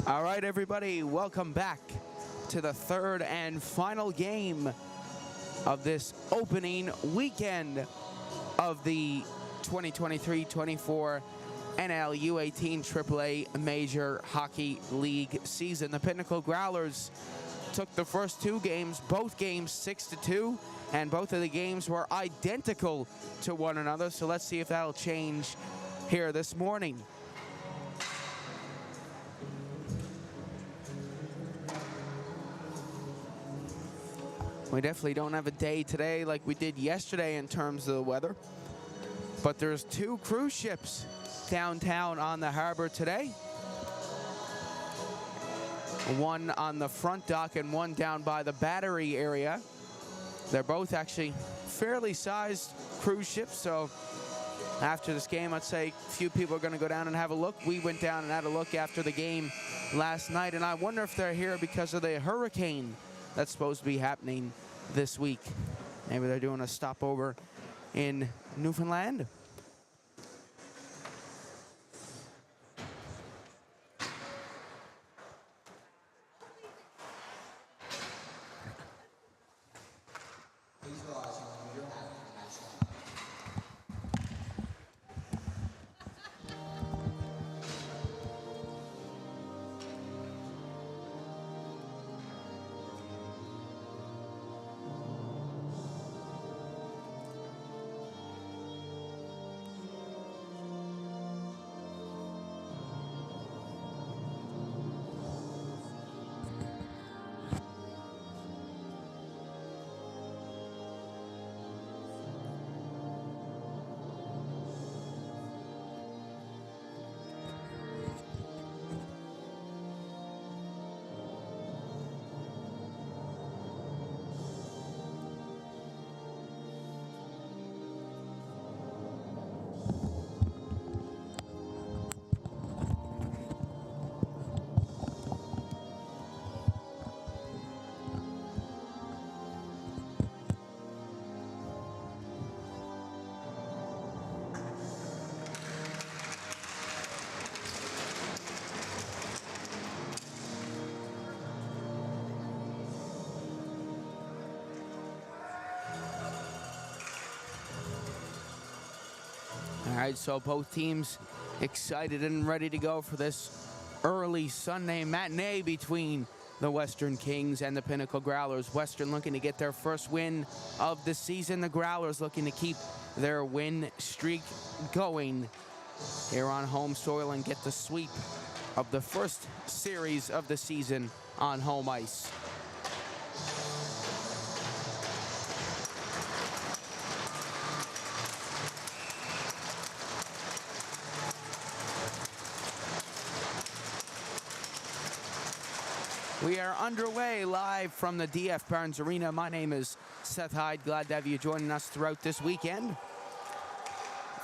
All right, everybody, welcome back to the third and final game of this opening weekend of the 2023-24 NLU18 AAA Major Hockey League season. The Pinnacle Growlers took the first two games, both games 6-2, and both of the games were identical to one another. So let's see if that'll change here this morning. We definitely don't have a day today like we did yesterday in terms of the weather. But there's two cruise ships downtown on the harbor today. One on the front dock and one down by the battery area. They're both actually fairly sized cruise ships, so after this game, I'd say a few people are going to go down and have a look. We went down and had a look after the game last night, and I wonder if they're here because of the hurricane that's supposed to be happening this week. Maybe they're doing a stopover in Newfoundland. All right, so both teams excited and ready to go for this early Sunday matinee between the Western Kings and the Pinnacle Growlers. Western looking to get their first win of the season. The Growlers looking to keep their win streak going here on home soil and get the sweep of the first series of the season on home ice. We are underway live from the DF Barnes Arena. My name is Seth Hyde. Glad to have you joining us throughout this weekend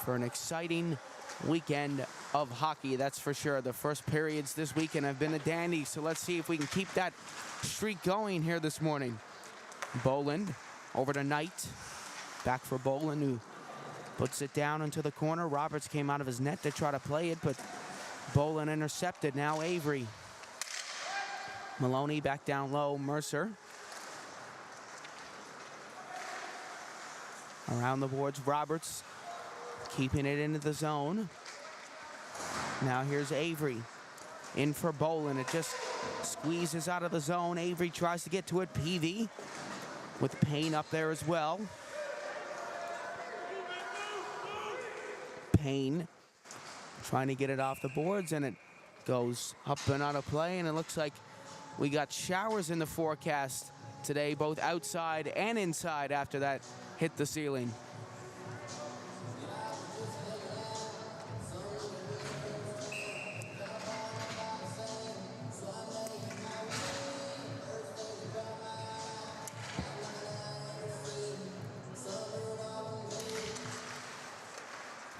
for an exciting weekend of hockey, that's for sure. The first periods this weekend have been a dandy, so let's see if we can keep that streak going here this morning. Boland over to Knight. Back for Boland, who puts it down into the corner. Roberts came out of his net to try to play it, but Boland intercepted. Now Avery. Maloney back down low. Mercer. Around the boards, Roberts keeping it into the zone. Now here's Avery. In for Boland. It just squeezes out of the zone. Avery tries to get to it. PV with Payne up there as well. Payne trying to get it off the boards, and it goes up and out of play, and it looks like We got showers in the forecast today, both outside and inside after that hit the ceiling.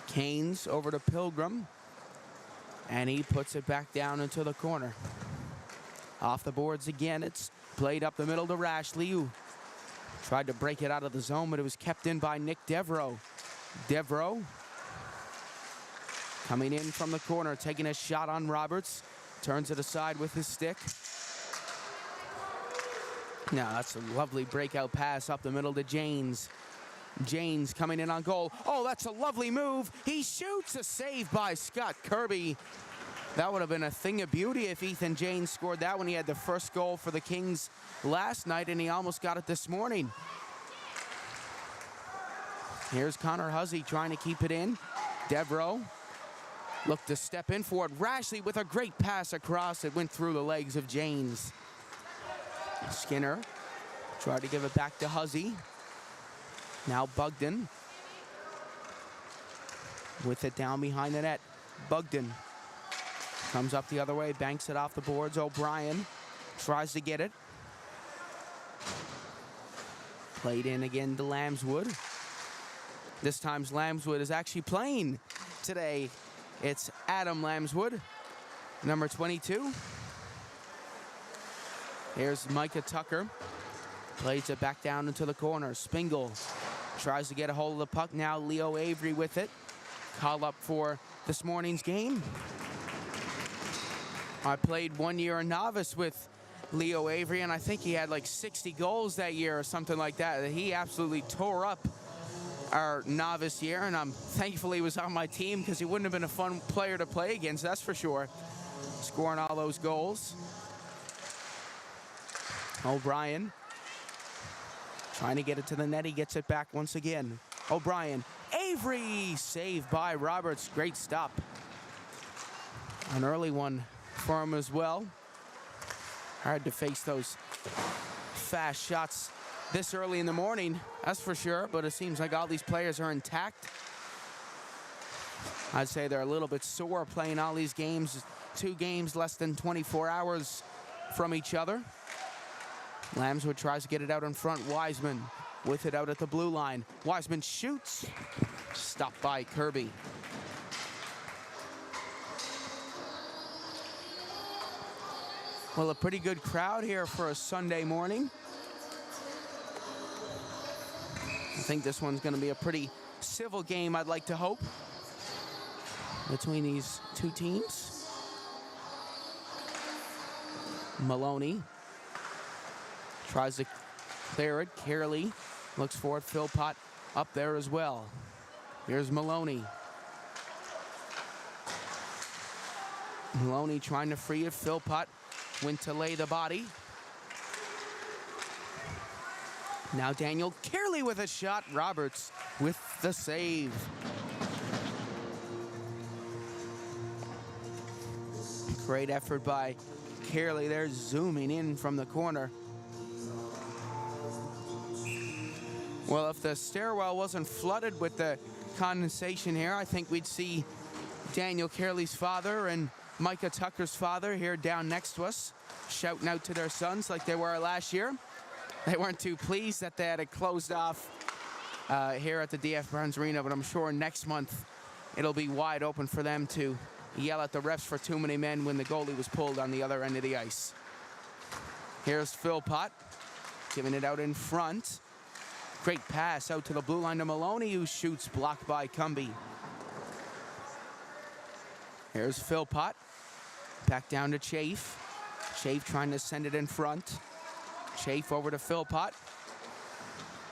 Canes over to Pilgrim, and he puts it back down into the corner. Off the boards again. It's played up the middle to Rashley, who tried to break it out of the zone, but it was kept in by Nick Devereaux. Devereaux coming in from the corner, taking a shot on Roberts. Turns it aside with his stick. Now that's a lovely breakout pass up the middle to Janes. Janes coming in on goal. Oh, that's a lovely move. He shoots, a save by Scott Kirby. That would have been a thing of beauty if Ethan Janes scored that when he had the first goal for the Kings last night, and he almost got it this morning. Here's Connor Hussey trying to keep it in. Devereaux looked to step in for it. Rashley with a great pass across. It went through the legs of Janes. Skinner tried to give it back to Hussey. Now Bugden with it down behind the net. Bugden comes up the other way, banks it off the boards. O'Brien tries to get it. Played in again to Lambswood. This time Lambswood is actually playing today. It's Adam Lambswood, number 22. Here's Micah Tucker. Plays it back down into the corner. Spingle tries to get a hold of the puck. Now Leo Avery with it. Call up for this morning's game. I played 1 year a novice with Leo Avery, and I think he had like 60 goals that year or something like that. He absolutely tore up our novice year, and I'm thankful he was on my team because he wouldn't have been a fun player to play against, that's for sure. Scoring all those goals. O'Brien trying to get it to the net. He gets it back once again. O'Brien. Avery, saved by Roberts. Great stop. An early one for him as well. Hard to face those fast shots this early in the morning, that's for sure, but it seems like all these players are intact. I'd say they're a little bit sore playing all these games, 2 games less than 24 hours from each other. Lambswood tries to get it out in front. Wiseman with it out at the blue line. Wiseman shoots. Stopped by Kirby. Well, a pretty good crowd here for a Sunday morning. I think this one's going to be a pretty civil game, I'd like to hope, between these two teams. Maloney tries to clear it. Carey looks for it. Philpott up there as well. Here's Maloney. Maloney trying to free it. Philpott went to lay the body. Now Daniel Carey with a shot. Roberts with the save. Great effort by Carey there, zooming in from the corner. Well, if the stairwell wasn't flooded with the condensation here, I think we'd see Daniel Carey's father and Micah Tucker's father here down next to us, shouting out to their sons like they were last year. They weren't too pleased that they had it closed off here at the DF Burns Arena, but I'm sure next month it'll be wide open for them to yell at the refs for too many men when the goalie was pulled on the other end of the ice. Here's Philpott giving it out in front. Great pass out to the blue line to Maloney, who shoots, blocked by Cumby. Here's Philpott. Back down to Chafe. Chafe trying to send it in front. Chafe over to Philpott.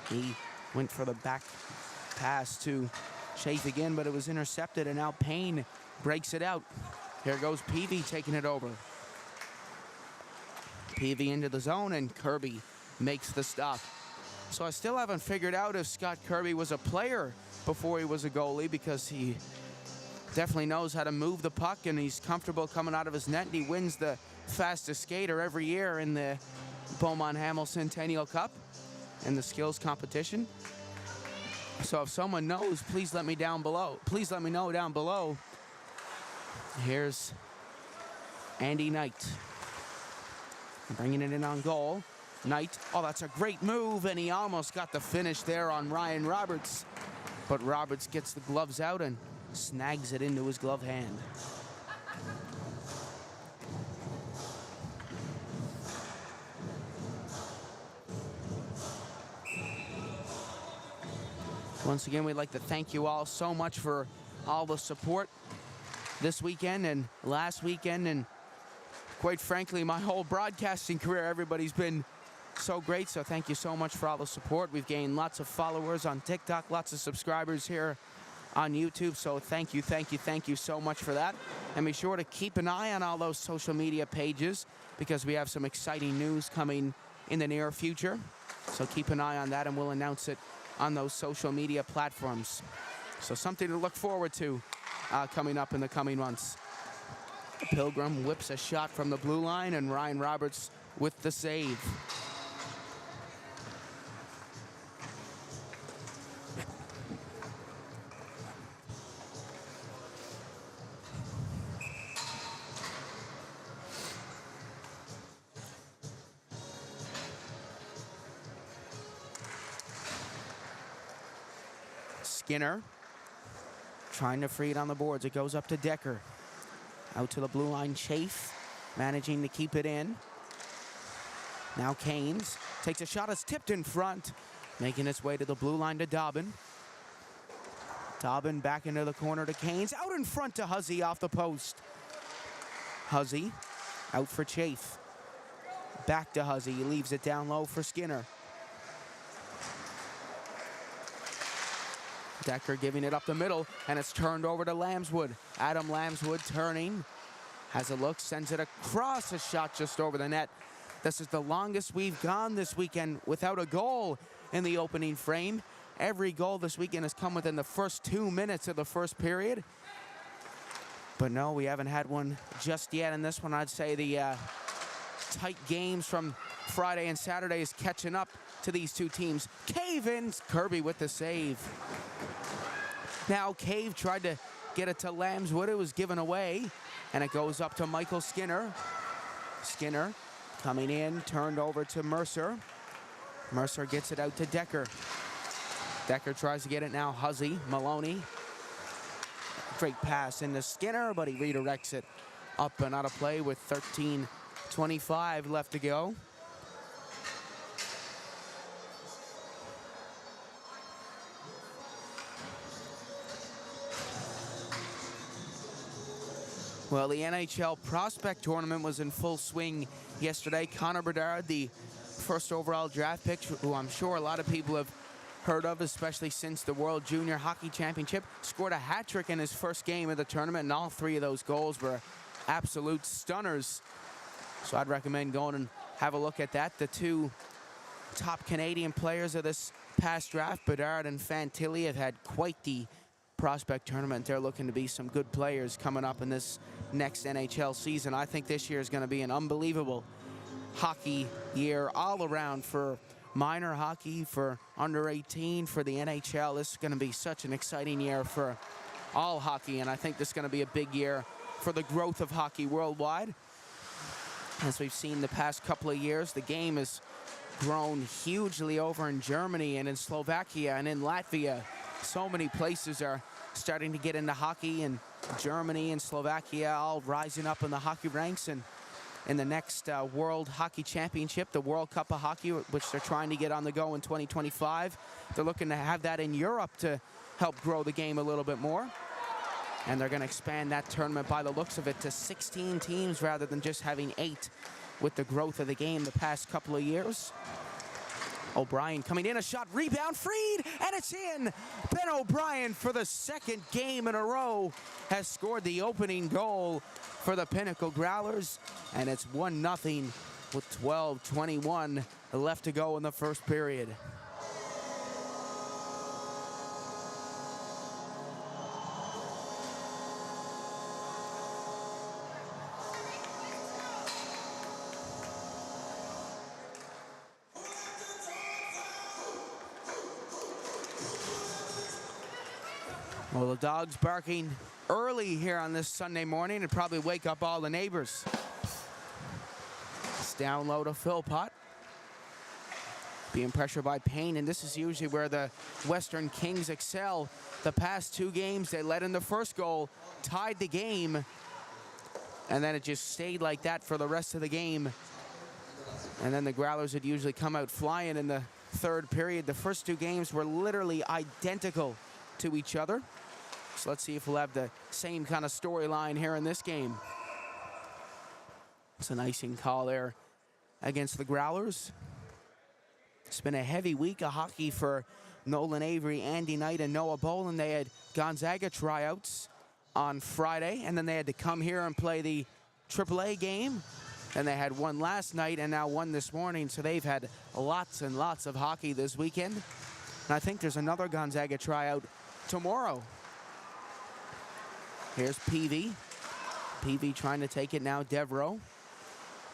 He went for the back pass to Chafe again, but it was intercepted, and now Payne breaks it out. Here goes Peavy taking it over. Peavy into the zone, and Kirby makes the stop. So I still haven't figured out if Scott Kirby was a player before he was a goalie, because he definitely knows how to move the puck, and he's comfortable coming out of his net, and he wins the fastest skater every year in the Beaumont Hamel Centennial Cup in the skills competition. So if someone knows, please let me down below. Please let me know down below. Here's Andy Knight bringing it in on goal. Knight, oh, that's a great move, and he almost got the finish there on Ryan Roberts. But Roberts gets the gloves out and snags it into his glove hand. Once again, we'd like to thank you all so much for all the support this weekend and last weekend, and quite frankly, my whole broadcasting career. Everybody's been so great, so thank you so much for all the support. We've gained lots of followers on TikTok, lots of subscribers here on YouTube, so thank you so much for that. And be sure to keep an eye on all those social media pages because we have some exciting news coming in the near future. So keep an eye on that, and we'll announce it on those social media platforms. So something to look forward to coming up in the coming months. Pilgrim whips a shot from the blue line, and Ryan Roberts with the save. Skinner trying to free it on the boards. It goes up to Decker. Out to the blue line, Chafe managing to keep it in. Now Canes takes a shot, it's tipped in front, making its way to the blue line to Dobbin. Dobbin back into the corner to Canes, out in front to Huzzy off the post. Huzzy out for Chafe. Back to Huzzy, he leaves it down low for Skinner. Decker giving it up the middle, and it's turned over to Lambswood. Adam Lambswood turning, has a look, sends it across, a shot just over the net. This is the longest we've gone this weekend without a goal in the opening frame. Every goal this weekend has come within the first 2 minutes of the first period. But no, we haven't had one just yet in this one. I'd say the tight games from Friday and Saturday is catching up to these two teams. Cave in, Kirby with the save. Now Cave tried to get it to Lambswood. It was given away, and it goes up to Michael Skinner. Skinner coming in, turned over to Mercer. Mercer gets it out to Decker. Decker tries to get it now. Huzzy, Maloney. Great pass into Skinner, but he redirects it up and out of play with 13:25 left to go. Well, the NHL Prospect Tournament was in full swing yesterday. Connor Bedard, the first overall draft pick, who I'm sure a lot of people have heard of, especially since the World Junior Hockey Championship, scored a hat trick in his first game of the tournament, and all three of those goals were absolute stunners. So I'd recommend going and have a look at that. The two top Canadian players of this past draft, Bedard and Fantilli, have had quite the prospect tournament. They're looking to be some good players coming up in this next NHL season. I think this year is going to be an unbelievable hockey year all around for minor hockey, for under 18, for the NHL. This is going to be such an exciting year for all hockey, and I think this is going to be a big year for the growth of hockey worldwide. As we've seen the past couple of years, the game has grown hugely over in Germany and in Slovakia and in Latvia. So many places are starting to get into hockey, and Germany and Slovakia all rising up in the hockey ranks. And in the next World Hockey Championship, the World Cup of Hockey, which they're trying to get on the go in 2025, they're looking to have that in Europe to help grow the game a little bit more. And they're going to expand that tournament by the looks of it to 16 teams rather than just having 8 with the growth of the game the past couple of years. O'Brien coming in, a shot, rebound, freed, and it's in. Ben O'Brien, for the second game in a row, has scored the opening goal for the Pinnacle Growlers, and it's 1-0 with 12:21 left to go in the first period. Well, the dog's barking early here on this Sunday morning and probably wake up all the neighbors. It's down low to Philpott. Being pressured by Payne, and this is usually where the Western Kings excel. The past 2 games, they led in the first goal, tied the game, and then it just stayed like that for the rest of the game. And then the Growlers would usually come out flying in the third period. The first 2 games were literally identical to each other. So let's see if we'll have the same kind of storyline here in this game. It's an icing call there against the Growlers. It's been a heavy week of hockey for Nolan Avery, Andy Knight, and Noah Boland. They had Gonzaga tryouts on Friday, and then they had to come here and play the AAA game. And they had one last night and now one this morning, so they've had lots and lots of hockey this weekend. And I think there's another Gonzaga tryout tomorrow. Here's Peavy. Peavy trying to take it now. Devereaux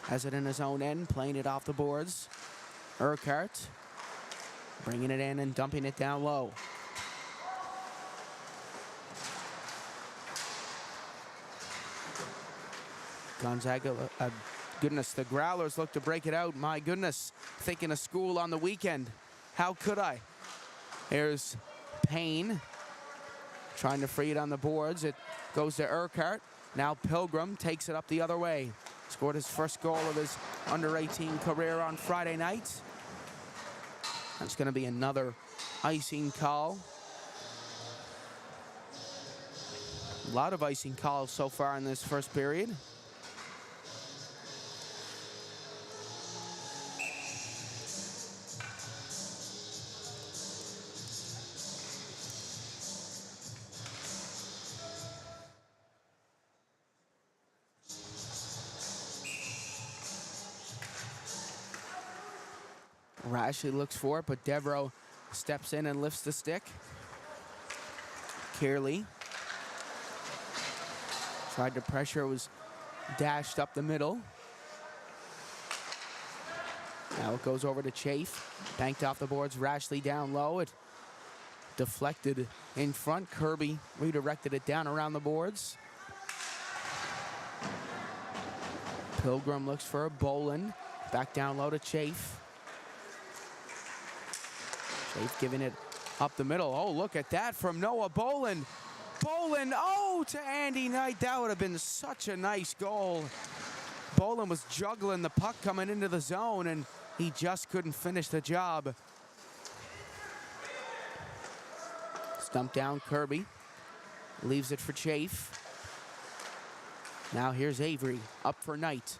has it in his own end, playing it off the boards. Urquhart bringing it in and dumping it down low. Gonzaga, goodness, the Growlers look to break it out. My goodness, thinking of school on the weekend. How could I? Here's Payne trying to free it on the boards. It goes to Urquhart. Now Pilgrim takes it up the other way. Scored his first goal of his under-18 career on Friday night. That's going to be another icing call. A lot of icing calls so far in this first period. Rashley looks for it, but Devereaux steps in and lifts the stick. Kearley tried to pressure, was dashed up the middle. Now it goes over to Chafe, banked off the boards. Rashley down low, it deflected in front. Kirby redirected it down around the boards. Pilgrim looks for a Boland, back down low to Chafe. Chafe giving it up the middle. Oh, look at that from Noah Boland. Boland, oh, to Andy Knight. That would have been such a nice goal. Boland was juggling the puck coming into the zone, and he just couldn't finish the job. Stumped down Kirby. Leaves it for Chafe. Now here's Avery, up for Knight.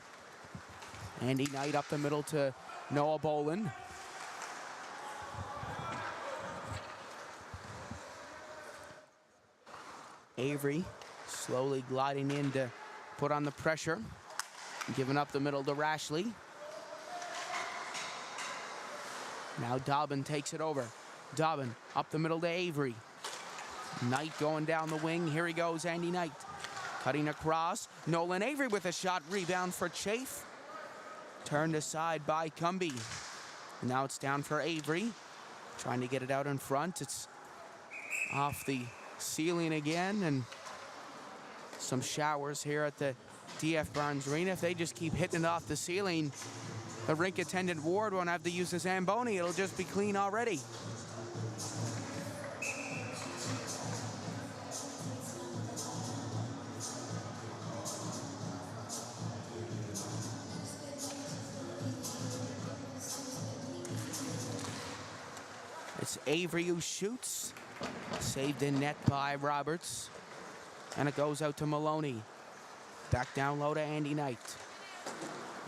Andy Knight up the middle to Noah Boland. Avery slowly gliding in to put on the pressure. Giving up the middle to Rashley. Now Dobbin takes it over. Dobbin up the middle to Avery. Knight going down the wing. Here he goes, Andy Knight. Cutting across. Nolan Avery with a shot. Rebound for Chafe. Turned aside by Cumby. Now it's down for Avery. Trying to get it out in front. It's off the ceiling again, and some showers here at the DF Barnes Arena. If they just keep hitting it off the ceiling, the rink attendant Ward won't have to use the Zamboni. It'll just be clean already. It's Avery who shoots. Saved in net by Roberts. And it goes out to Maloney. Back down low to Andy Knight.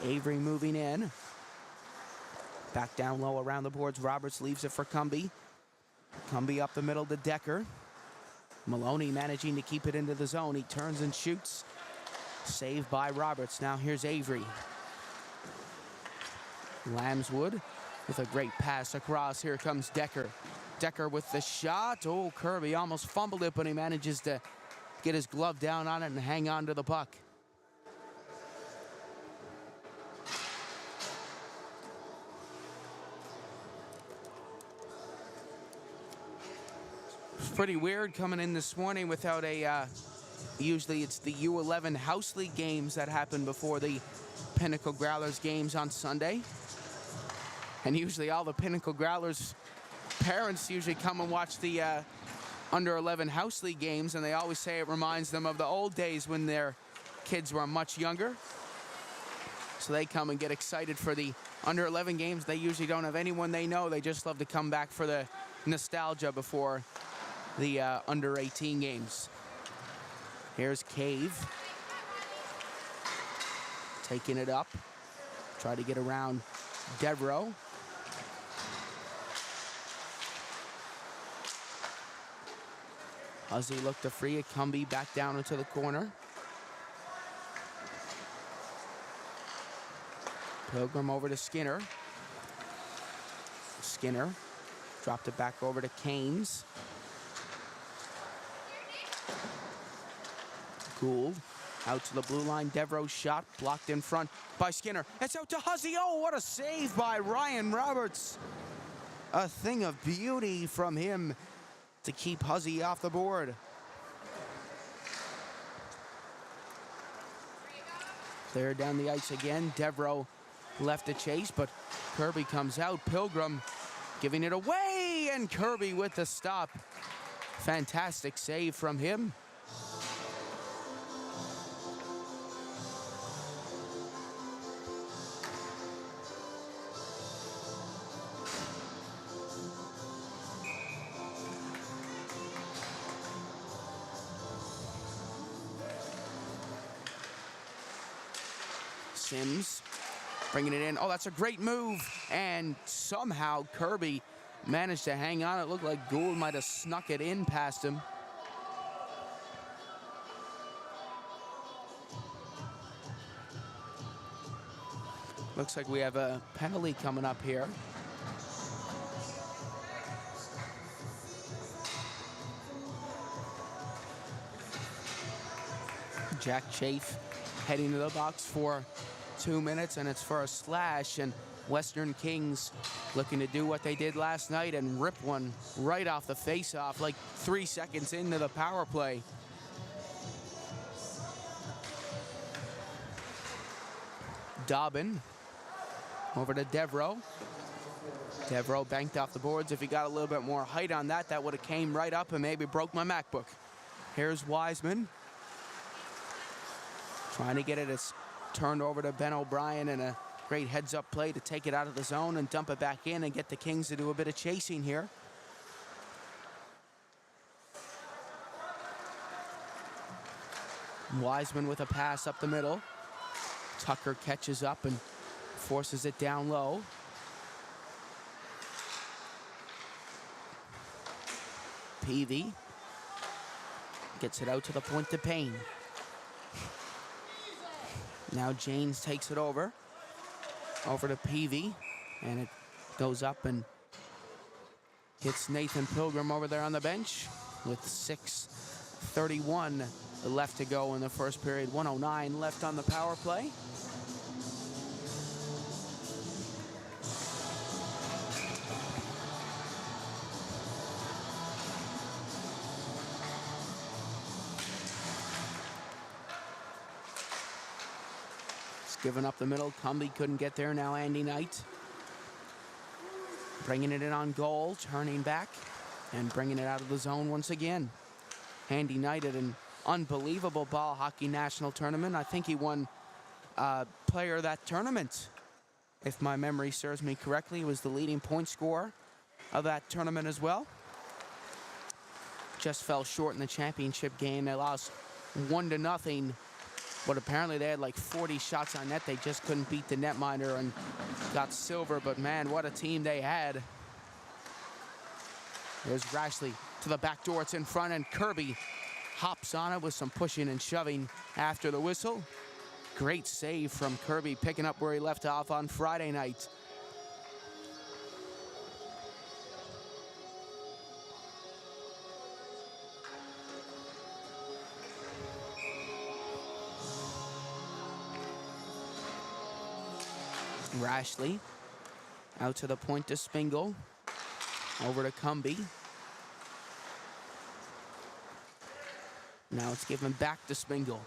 Avery moving in. Back down low around the boards. Roberts leaves it for Cumby. Cumby up the middle to Decker. Maloney managing to keep it into the zone. He turns and shoots. Saved by Roberts. Now here's Avery. Lambswood with a great pass across. Here comes Decker. Decker with the shot. Oh, Kirby almost fumbled it, but he manages to get his glove down on it and hang on to the puck. Pretty weird coming in this morning without a, usually it's the U11 House League games that happen before the Pinnacle Growlers games on Sunday. And usually all the Pinnacle Growlers parents usually come and watch the under 11 House League games, and they always say it reminds them of the old days when their kids were much younger. So they come and get excited for the under 11 games. They usually don't have anyone they know. They just love to come back for the nostalgia before the under 18 games. Here's Cave. Taking it up. Try to get around Devereaux. Huzzy looked to free it. Cumbie back down into the corner. Pilgrim over to Skinner. Skinner dropped it back over to Canes. Gould out to the blue line. Devereaux shot blocked in front by Skinner. It's out to Huzzy. Oh, what a save by Ryan Roberts. A thing of beauty from him to keep Huzzy off the board. Clear down the ice again. Devereaux left to chase, but Kirby comes out. Pilgrim giving it away, and Kirby with the stop. Fantastic save from him. Sims bringing it in. Oh, that's a great move. And somehow Kirby managed to hang on. It looked like Gould might have snuck it in past him. Looks like we have a penalty coming up here. Jack Chafe heading to the box for 2 minutes, and it's for a slash, and Western Kings looking to do what they did last night and rip one right off the face-off like 3 seconds into the power play. Dobbin over to Devereaux. Devereaux banked off the boards. If he got a little bit more height on that, that would have came right up and maybe broke my MacBook. Here's Wiseman. Trying to get it as turned over to Ben O'Brien, and a great heads-up play to take it out of the zone and dump it back in and get the Kings to do a bit of chasing here. Wiseman with a pass up the middle. Tucker catches up and forces it down low. Peavy gets it out to the point to Payne. Now James takes it over to Peavy, and it goes up and hits Nathan Pilgrim over there on the bench with 6:31 left to go in the first period. 1:09 left on the power play. Giving up the middle. Cumbie couldn't get there. Now Andy Knight bringing it in on goal, turning back and bringing it out of the zone once again. Andy Knight at an unbelievable ball hockey national tournament. I think he won player of that tournament. If my memory serves me correctly, he was the leading point scorer of that tournament as well. Just fell short in the championship game. They lost 1-0. But apparently they had like 40 shots on net. They just couldn't beat the netminder and got silver. But man, what a team they had. There's Rashley to the back door. It's in front, and Kirby hops on it with some pushing and shoving after the whistle. Great save from Kirby, picking up where he left off on Friday night. Rashley out to the point to Spingle. Over to Cumbie. Now it's given back to Spingle.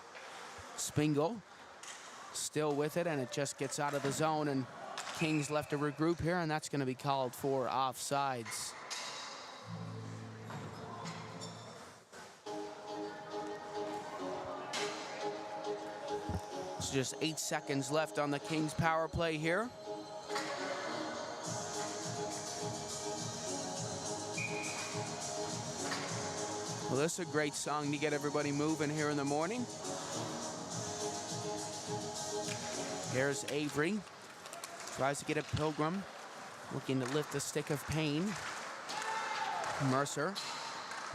Spingle still with it, and it just gets out of the zone, and Kings left to regroup here, and that's going to be called for offsides. It's just 8 seconds left on the Kings power play here. Well, this is a great song to get everybody moving here in the morning. Here's Avery. Tries to get it Pilgrim. Looking to lift the stick of pain. Mercer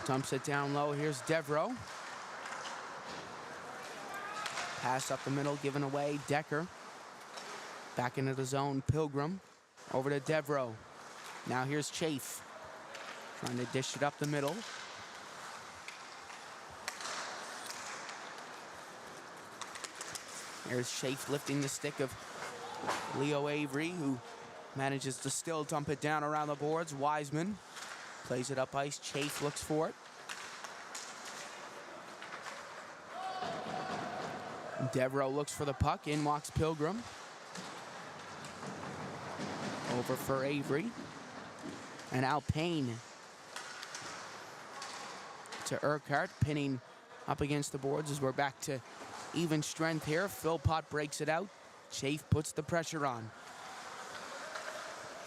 dumps it down low. Here's Devereaux. Pass up the middle, given away. Decker. Back into the zone. Pilgrim. Over to Devereaux. Now here's Chafe. Trying to dish it up the middle. Here's Chafe lifting the stick of Leo Avery, who manages to still dump it down around the boards. Wiseman plays it up ice. Chafe looks for it. Devereaux looks for the puck. In walks Pilgrim. Over for Avery. And now Payne to Urquhart, pinning up against the boards as we're back to even strength here. Philpott breaks it out. Chafe puts the pressure on.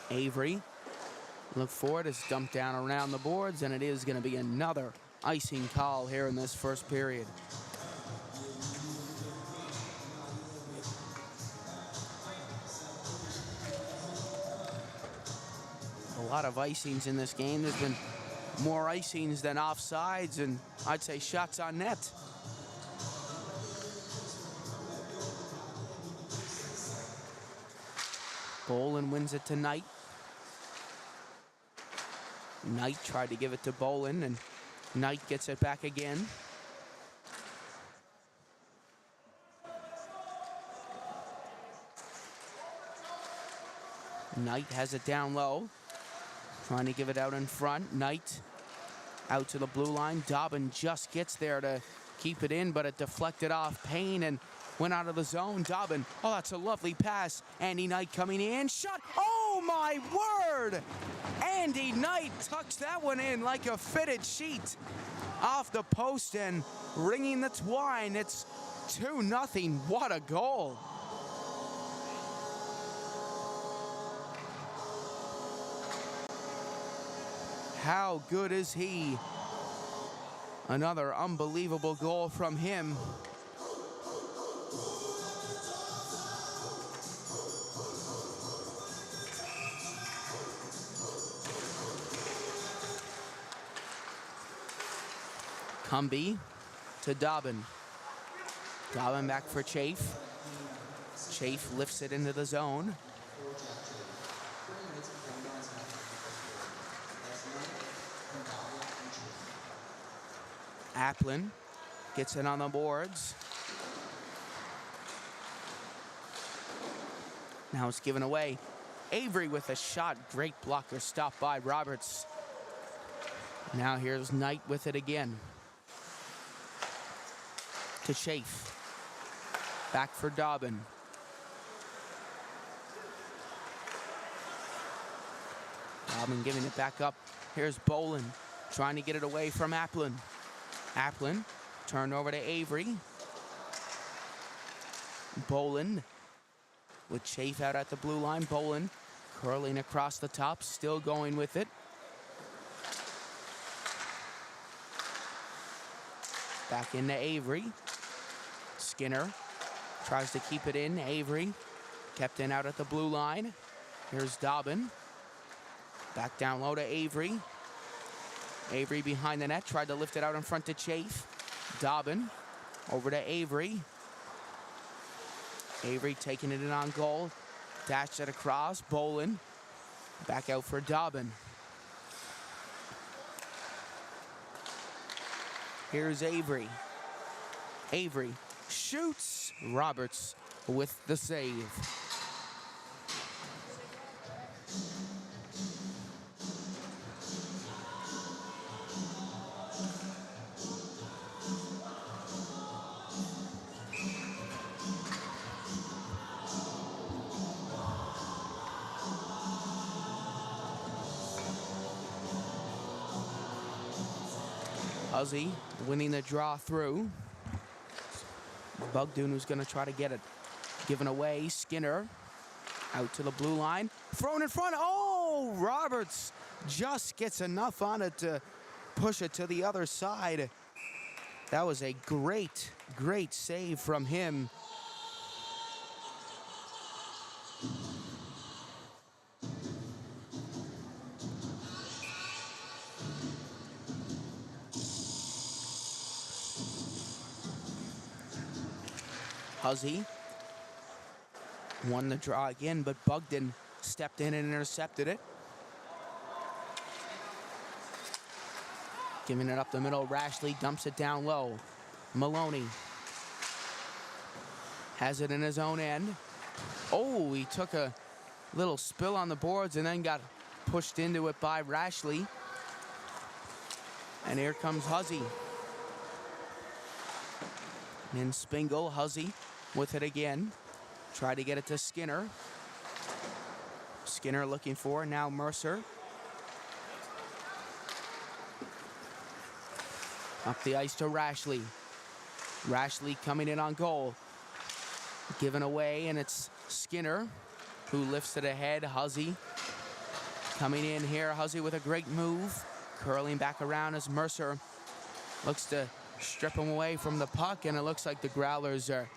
Avery, look for it. It's dumped down around the boards, and it is going to be another icing call here in this first period. A lot of icings in this game. There's been more icings than offsides, and I'd say shots on net. Bolin wins it to Knight. Knight tried to give it to Bolin, and Knight gets it back again. Knight has it down low. Trying to give it out in front. Knight out to the blue line. Dobbin just gets there to keep it in, but it deflected off Payne and went out of the zone. Dobbin, oh, that's a lovely pass. Andy Knight coming in. Shot. Oh, my word! Andy Knight tucks that one in like a fitted sheet off the post and ringing the twine. It's 2-0. What a goal. How good is he? Another unbelievable goal from him. Cumby to Dobbin. Dobbin back for Chafe. Chafe lifts it into the zone. Applin gets it on the boards. Now it's given away. Avery with a shot. Great blocker stopped by Roberts. Now here's Knight with it again. To Chafe. Back for Dobbin. Dobbin giving it back up. Here's Bolin trying to get it away from Applin. Applin turned over to Avery. Bolin with Chafe out at the blue line. Bolin curling across the top, still going with it. Back into Avery. Skinner tries to keep it in. Avery kept in out at the blue line. Here's Dobbin. Back down low to Avery. Avery behind the net, tried to lift it out in front to Chafe. Dobbin over to Avery. Avery taking it in on goal. Dashed it across. Bolin back out for Dobbin. Here's Avery. Avery shoots. Roberts with the save. Huzzy winning the draw through. Bugdoon who's going to try to get it given away. Skinner out to the blue line. Thrown in front. Oh, Roberts just gets enough on it to push it to the other side. That was a great, great save from him. Huzzy won the draw again, but Bugden stepped in and intercepted it. Giving it up the middle, Rashley dumps it down low. Maloney has it in his own end. Oh, he took a little spill on the boards and then got pushed into it by Rashley. And here comes Huzzy. And Spingle, Huzzy with it again. Try to get it to Skinner. Skinner looking for, now Mercer. Up the ice to Rashley. Rashley coming in on goal. Given away, and it's Skinner who lifts it ahead. Huzzy coming in here. Huzzy with a great move. Curling back around as Mercer looks to strip him away from the puck, and it looks like the Growlers are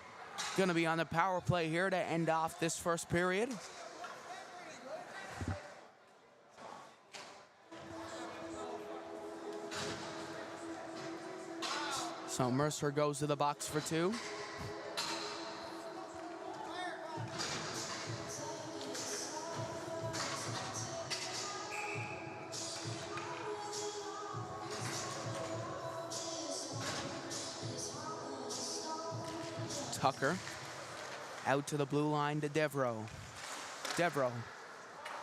going to be on the power play here to end off this first period. So Mercer goes to the box for two. Tucker out to the blue line to Devereaux. Devereaux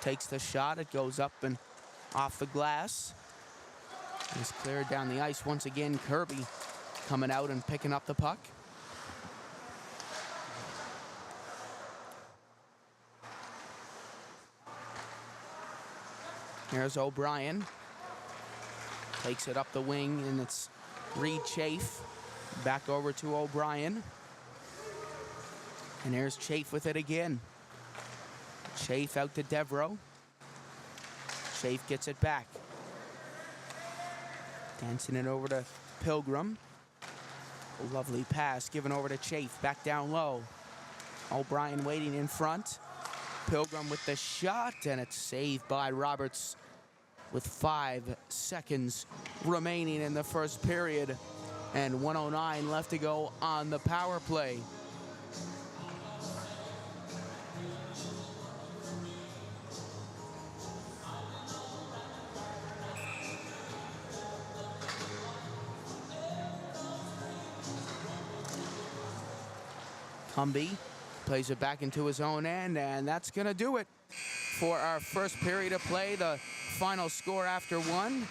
takes the shot. It goes up and off the glass. It's cleared down the ice once again. Kirby coming out and picking up the puck. Here's O'Brien. Takes it up the wing, and it's Reed Chafe. Back over to O'Brien. And here's Chafe with it again. Chafe out to Devereaux. Chafe gets it back. Dancing it over to Pilgrim. A lovely pass given over to Chafe. Back down low. O'Brien waiting in front. Pilgrim with the shot, and it's saved by Roberts with 5 seconds remaining in the first period and 1:09 left to go on the power play. Humby plays it back into his own end, and that's going to do it for our first period of play. The final score after one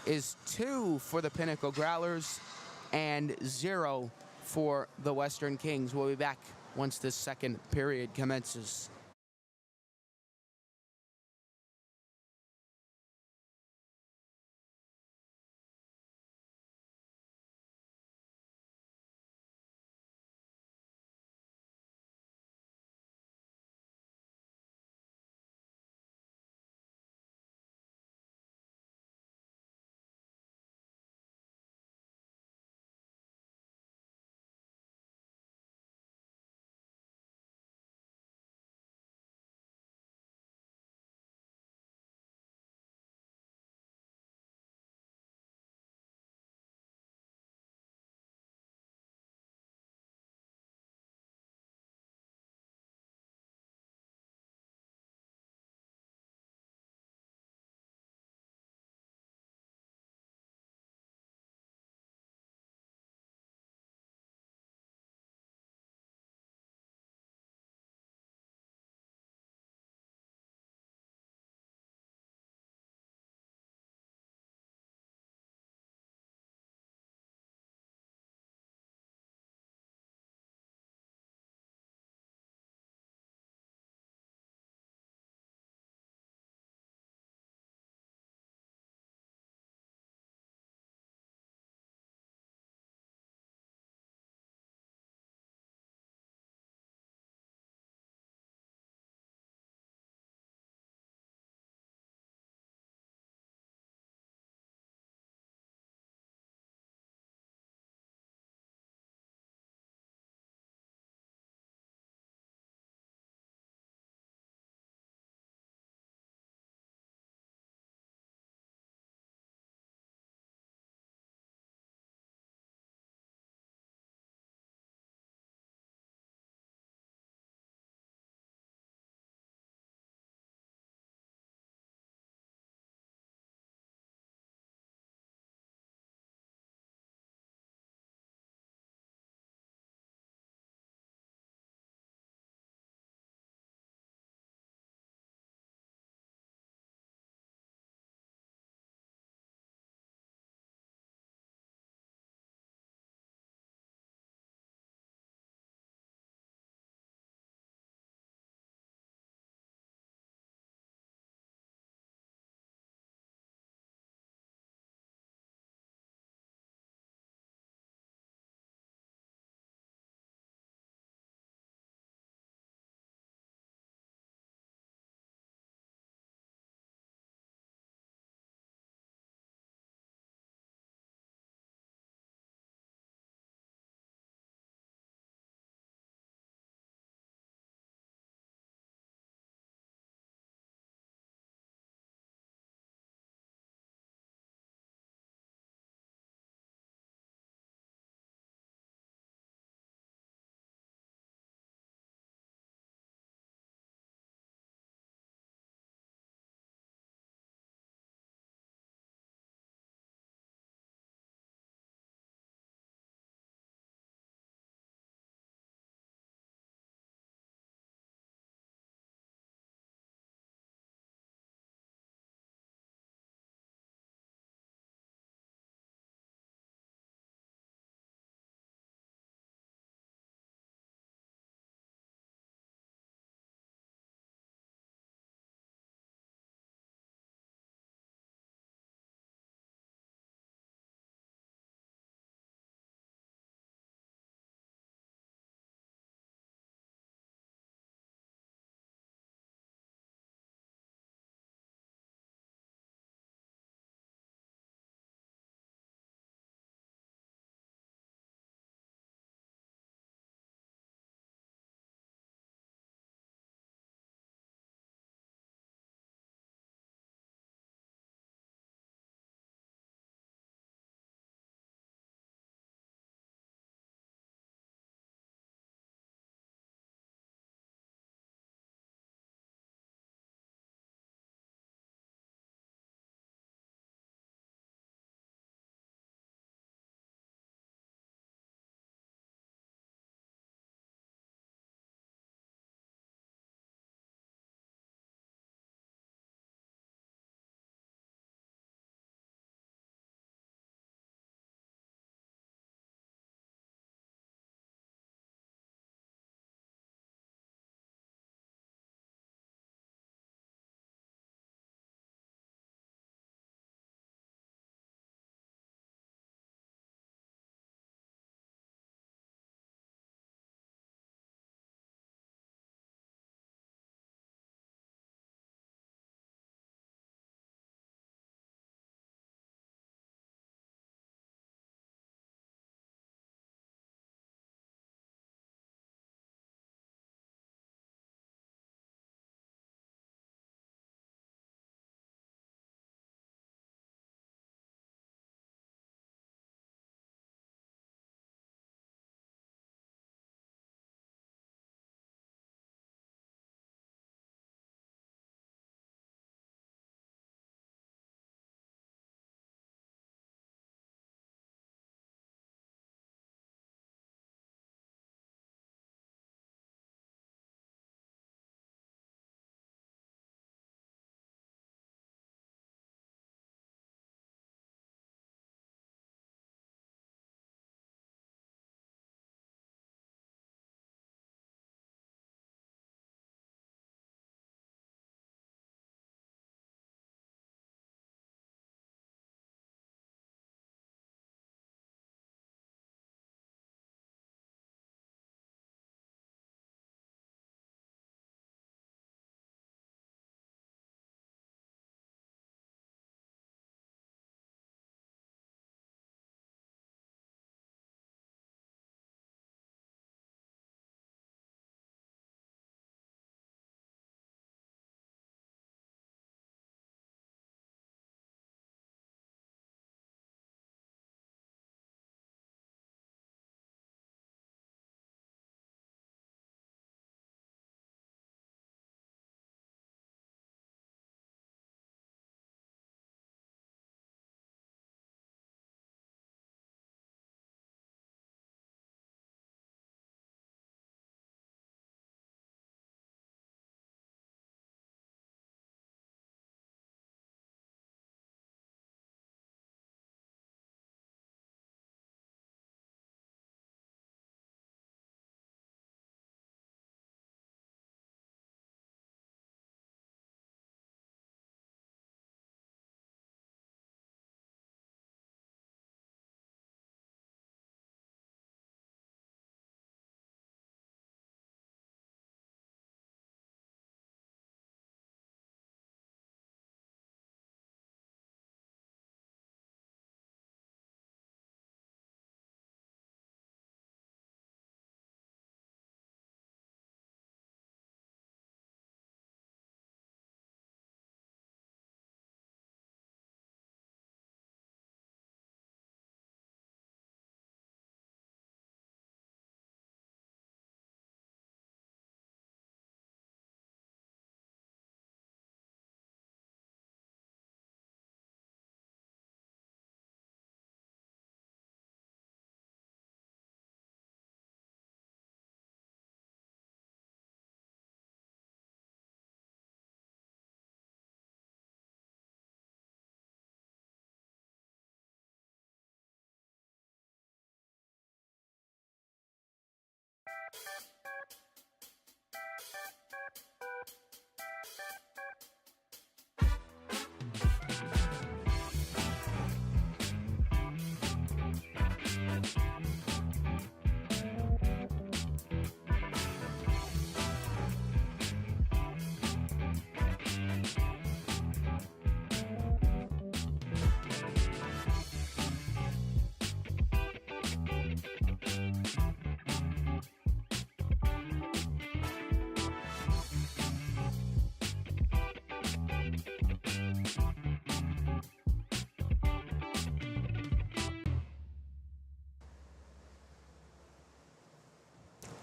is 2 for the Pinnacle Growlers and 0 for the Western Kings. We'll be back once the second period commences.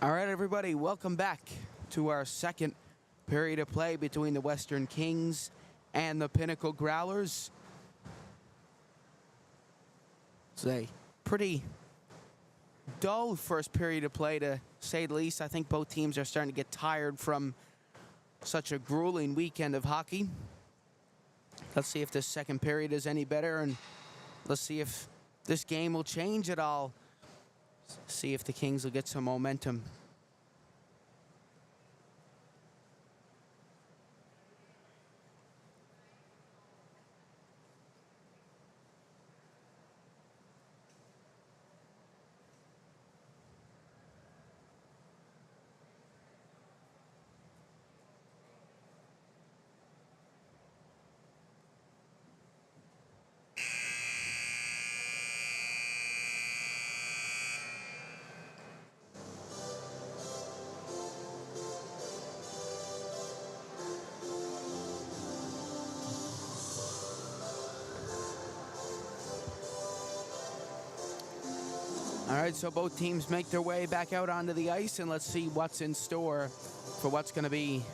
All right, everybody, welcome back to our second period of play between the Western Kings and the Pinnacle Growlers. It's a pretty dull first period of play, to say the least. I think both teams are starting to get tired from such a grueling weekend of hockey. Let's see if this second period is any better, and let's see if this game will change at all. See if the Kings will get some momentum. All right, so both teams make their way back out onto the ice, and let's see what's in store for what's going to be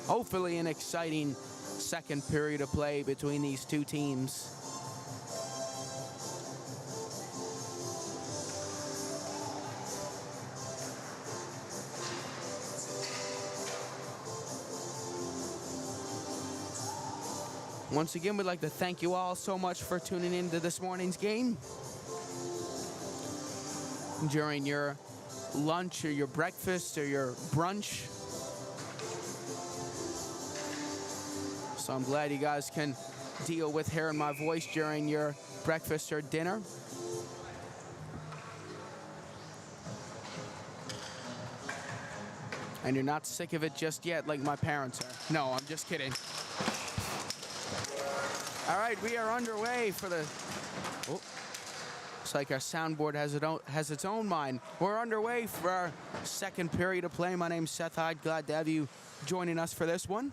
hopefully an exciting second period of play between these two teams. Once again, we'd like to thank you all so much for tuning in to this morning's game. During your lunch or your breakfast or your brunch. So I'm glad you guys can deal with hearing my voice during your breakfast or dinner. And you're not sick of it just yet like my parents are. No, I'm just kidding. All right, we are underway for the... Oh. Looks like our soundboard has its own mind. We're underway for our second period of play. My name's Seth Hyde. Glad to have you joining us for this one.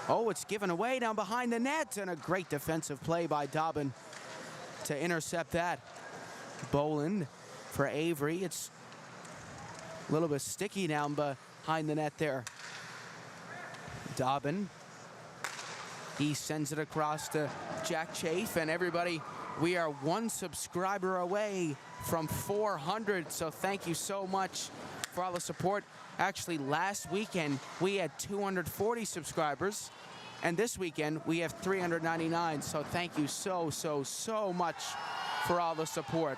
Oh, it's given away down behind the net, and a great defensive play by Dobbin to intercept that. Boland for Avery. It's a little bit sticky down behind the net there. Dobbin. He sends it across to Jack Chafe, and everybody... We are one subscriber away from 400, so thank you so much for all the support. Actually, last weekend, we had 240 subscribers, and this weekend, we have 399, so thank you so much for all the support.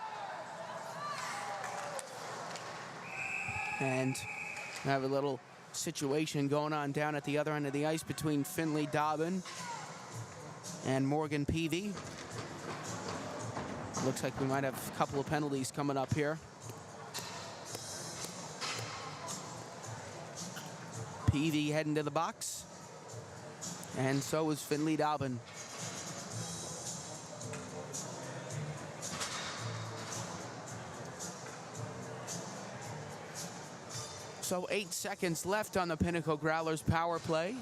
And we have a little situation going on down at the other end of the ice between Finley Dobbin and Morgan Peavy. Looks like we might have a couple of penalties coming up here. Peavy heading to the box. And so is Finley Dobbin. So 8 seconds left on the Pinnacle Growlers power play.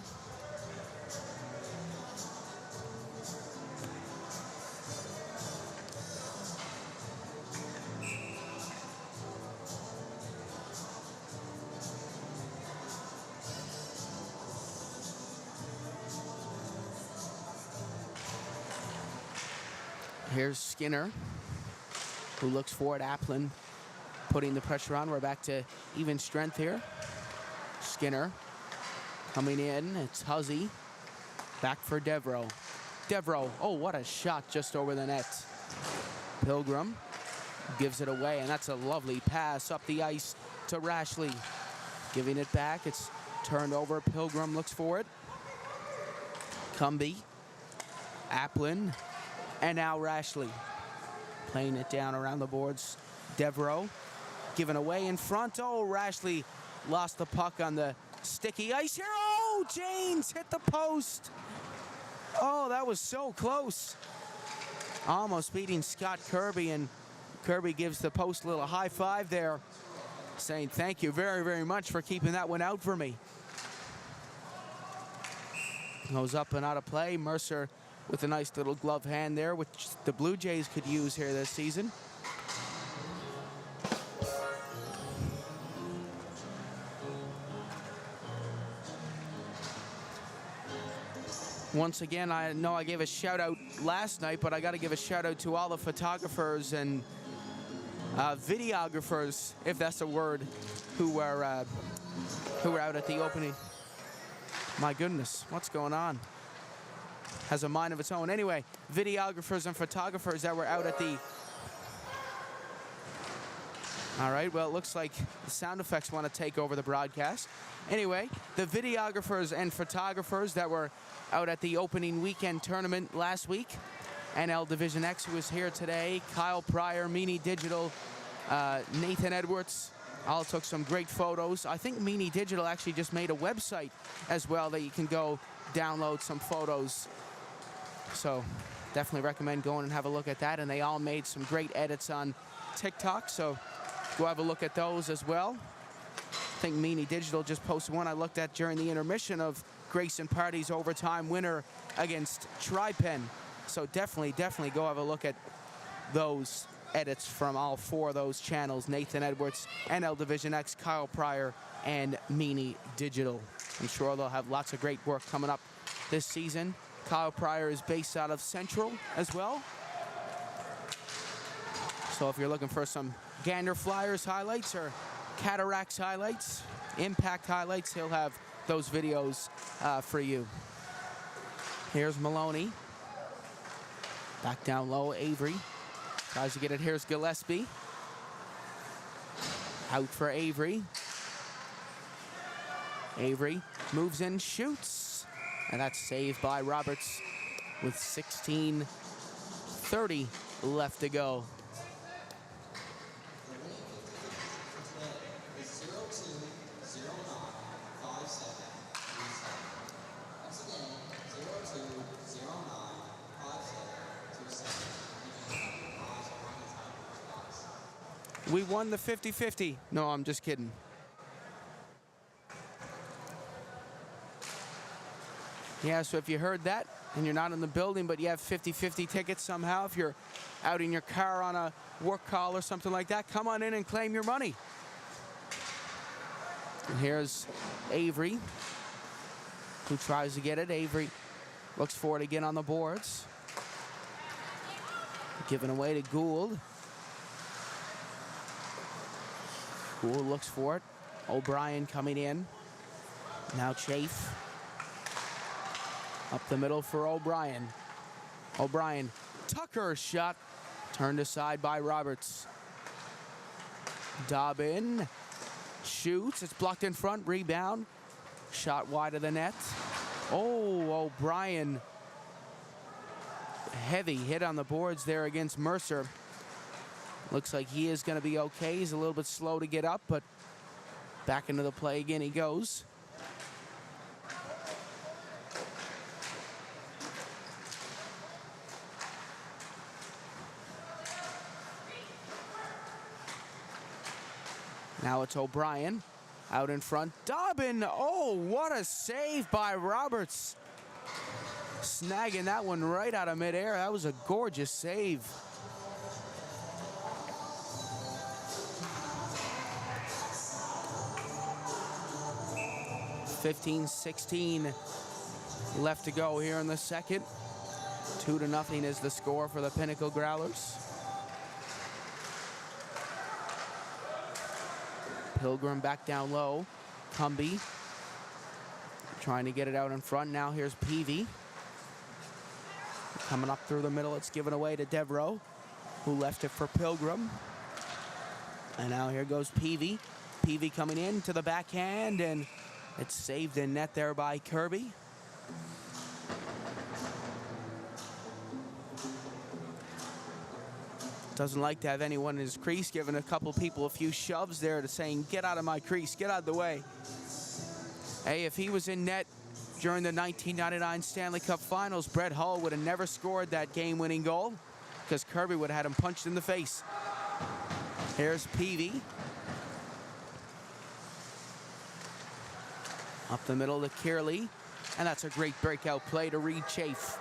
Here's Skinner, who looks for it. Applin putting the pressure on. We're back to even strength here. Skinner coming in. It's Huzzy. Back for Devereaux. Devereaux, oh, what a shot just over the net. Pilgrim gives it away, and that's a lovely pass up the ice to Rashley. Giving it back. It's turned over. Pilgrim looks for it. Cumby. Applin. And now Rashley. Playing it down around the boards. Devereaux. Given away in front. Oh, Rashley lost the puck on the sticky ice here. Oh, James hit the post. Oh, that was so close. Almost beating Scott Kirby, and Kirby gives the post a little high five there, saying thank you very, very much for keeping that one out for me. Goes up and out of play. Mercer with a nice little glove hand there, which the Blue Jays could use here this season. Once again, I know I gave a shout out last night, but I got to give a shout out to all the photographers and videographers, if that's a word, who were out at the opening. My goodness, what's going on? Has a mind of its own. Anyway, videographers and photographers that were out at the... All right, well, it looks like the sound effects want to take over the broadcast. Anyway, the videographers and photographers that were out at the opening weekend tournament last week. NL Division X, who is here today. Kyle Pryor, Meany Digital, Nathan Edwards, all took some great photos. I think Meany Digital actually just made a website as well that you can go download some photos. So definitely recommend going and have a look at that. And they all made some great edits on TikTok, so go have a look at those as well. I think Meany Digital just posted one I looked at during the intermission of Grayson Party's overtime winner against Tri-Pen. So definitely go have a look at those edits from all four of those channels: Nathan Edwards, NL Division X, Kyle Pryor, and Meany Digital. I'm sure they'll have lots of great work coming up this season. Kyle Pryor is based out of Central as well. So if you're looking for some Gander Flyers highlights or Cataracts highlights, Impact highlights, he'll have those videos for you. Here's Maloney. Back down low, Avery. Tries to get it. Here's Gillespie. Out for Avery. Avery moves in, shoots. And that's saved by Roberts with 16:30 left to go. We won the 50-50. No, I'm just kidding. Yeah, so if you heard that and you're not in the building but you have 50-50 tickets somehow, if you're out in your car on a work call or something like that, come on in and claim your money. And here's Avery, who tries to get it. Avery looks for it again on the boards. Given away to Gould. Gould looks for it. O'Brien coming in. Now Chafe. Up the middle for O'Brien. O'Brien, Tucker's shot. Turned aside by Roberts. Dobbin shoots. It's blocked in front. Rebound. Shot wide of the net. Oh, O'Brien. Heavy hit on the boards there against Mercer. Looks like he is going to be okay. He's a little bit slow to get up, but back into the play again he goes. Now it's O'Brien out in front. Dobbin, oh, what a save by Roberts. Snagging that one right out of midair. That was a gorgeous save. .16 left to go here in the second. 2-0 is the score for the Pinnacle Growlers. Pilgrim back down low. Cumby trying to get it out in front. Now here's Peavy. Coming up through the middle, it's given away to Devereaux, who left it for Pilgrim. And now here goes Peavy. Peavy coming in to the backhand, and it's saved in net there by Kirby. Doesn't like to have anyone in his crease, giving a couple people a few shoves there to saying, get out of my crease, get out of the way. Hey, if he was in net during the 1999 Stanley Cup Finals, Brett Hull would have never scored that game-winning goal because Kirby would have had him punched in the face. Here's Peavy. Up the middle to Kearley, and that's a great breakout play to Reed Chafe.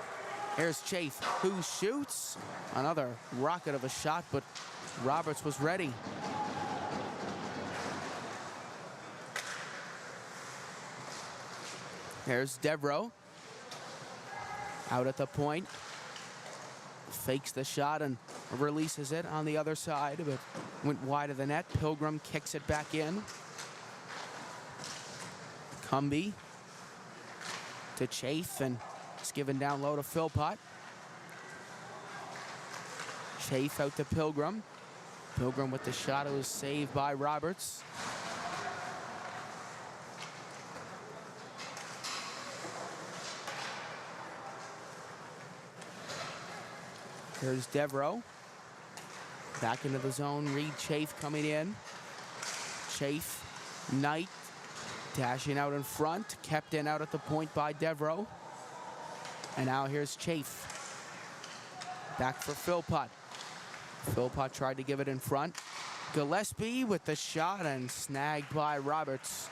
Here's Chafe, who shoots. Another rocket of a shot, but Roberts was ready. Here's Devereaux. Out at the point. Fakes the shot and releases it on the other side, but went wide of the net. Pilgrim kicks it back in. Cumby to Chafe, and it's given down low to Philpott. Chafe out to Pilgrim. Pilgrim with the shot. It was saved by Roberts. Here's Devereaux. Back into the zone. Reed Chafe coming in. Chafe, Knight dashing out in front. Kept in out at the point by Devereaux. And now here's Chafe. Back for Philpott. Philpott tried to give it in front. Gillespie with the shot and snagged by Roberts.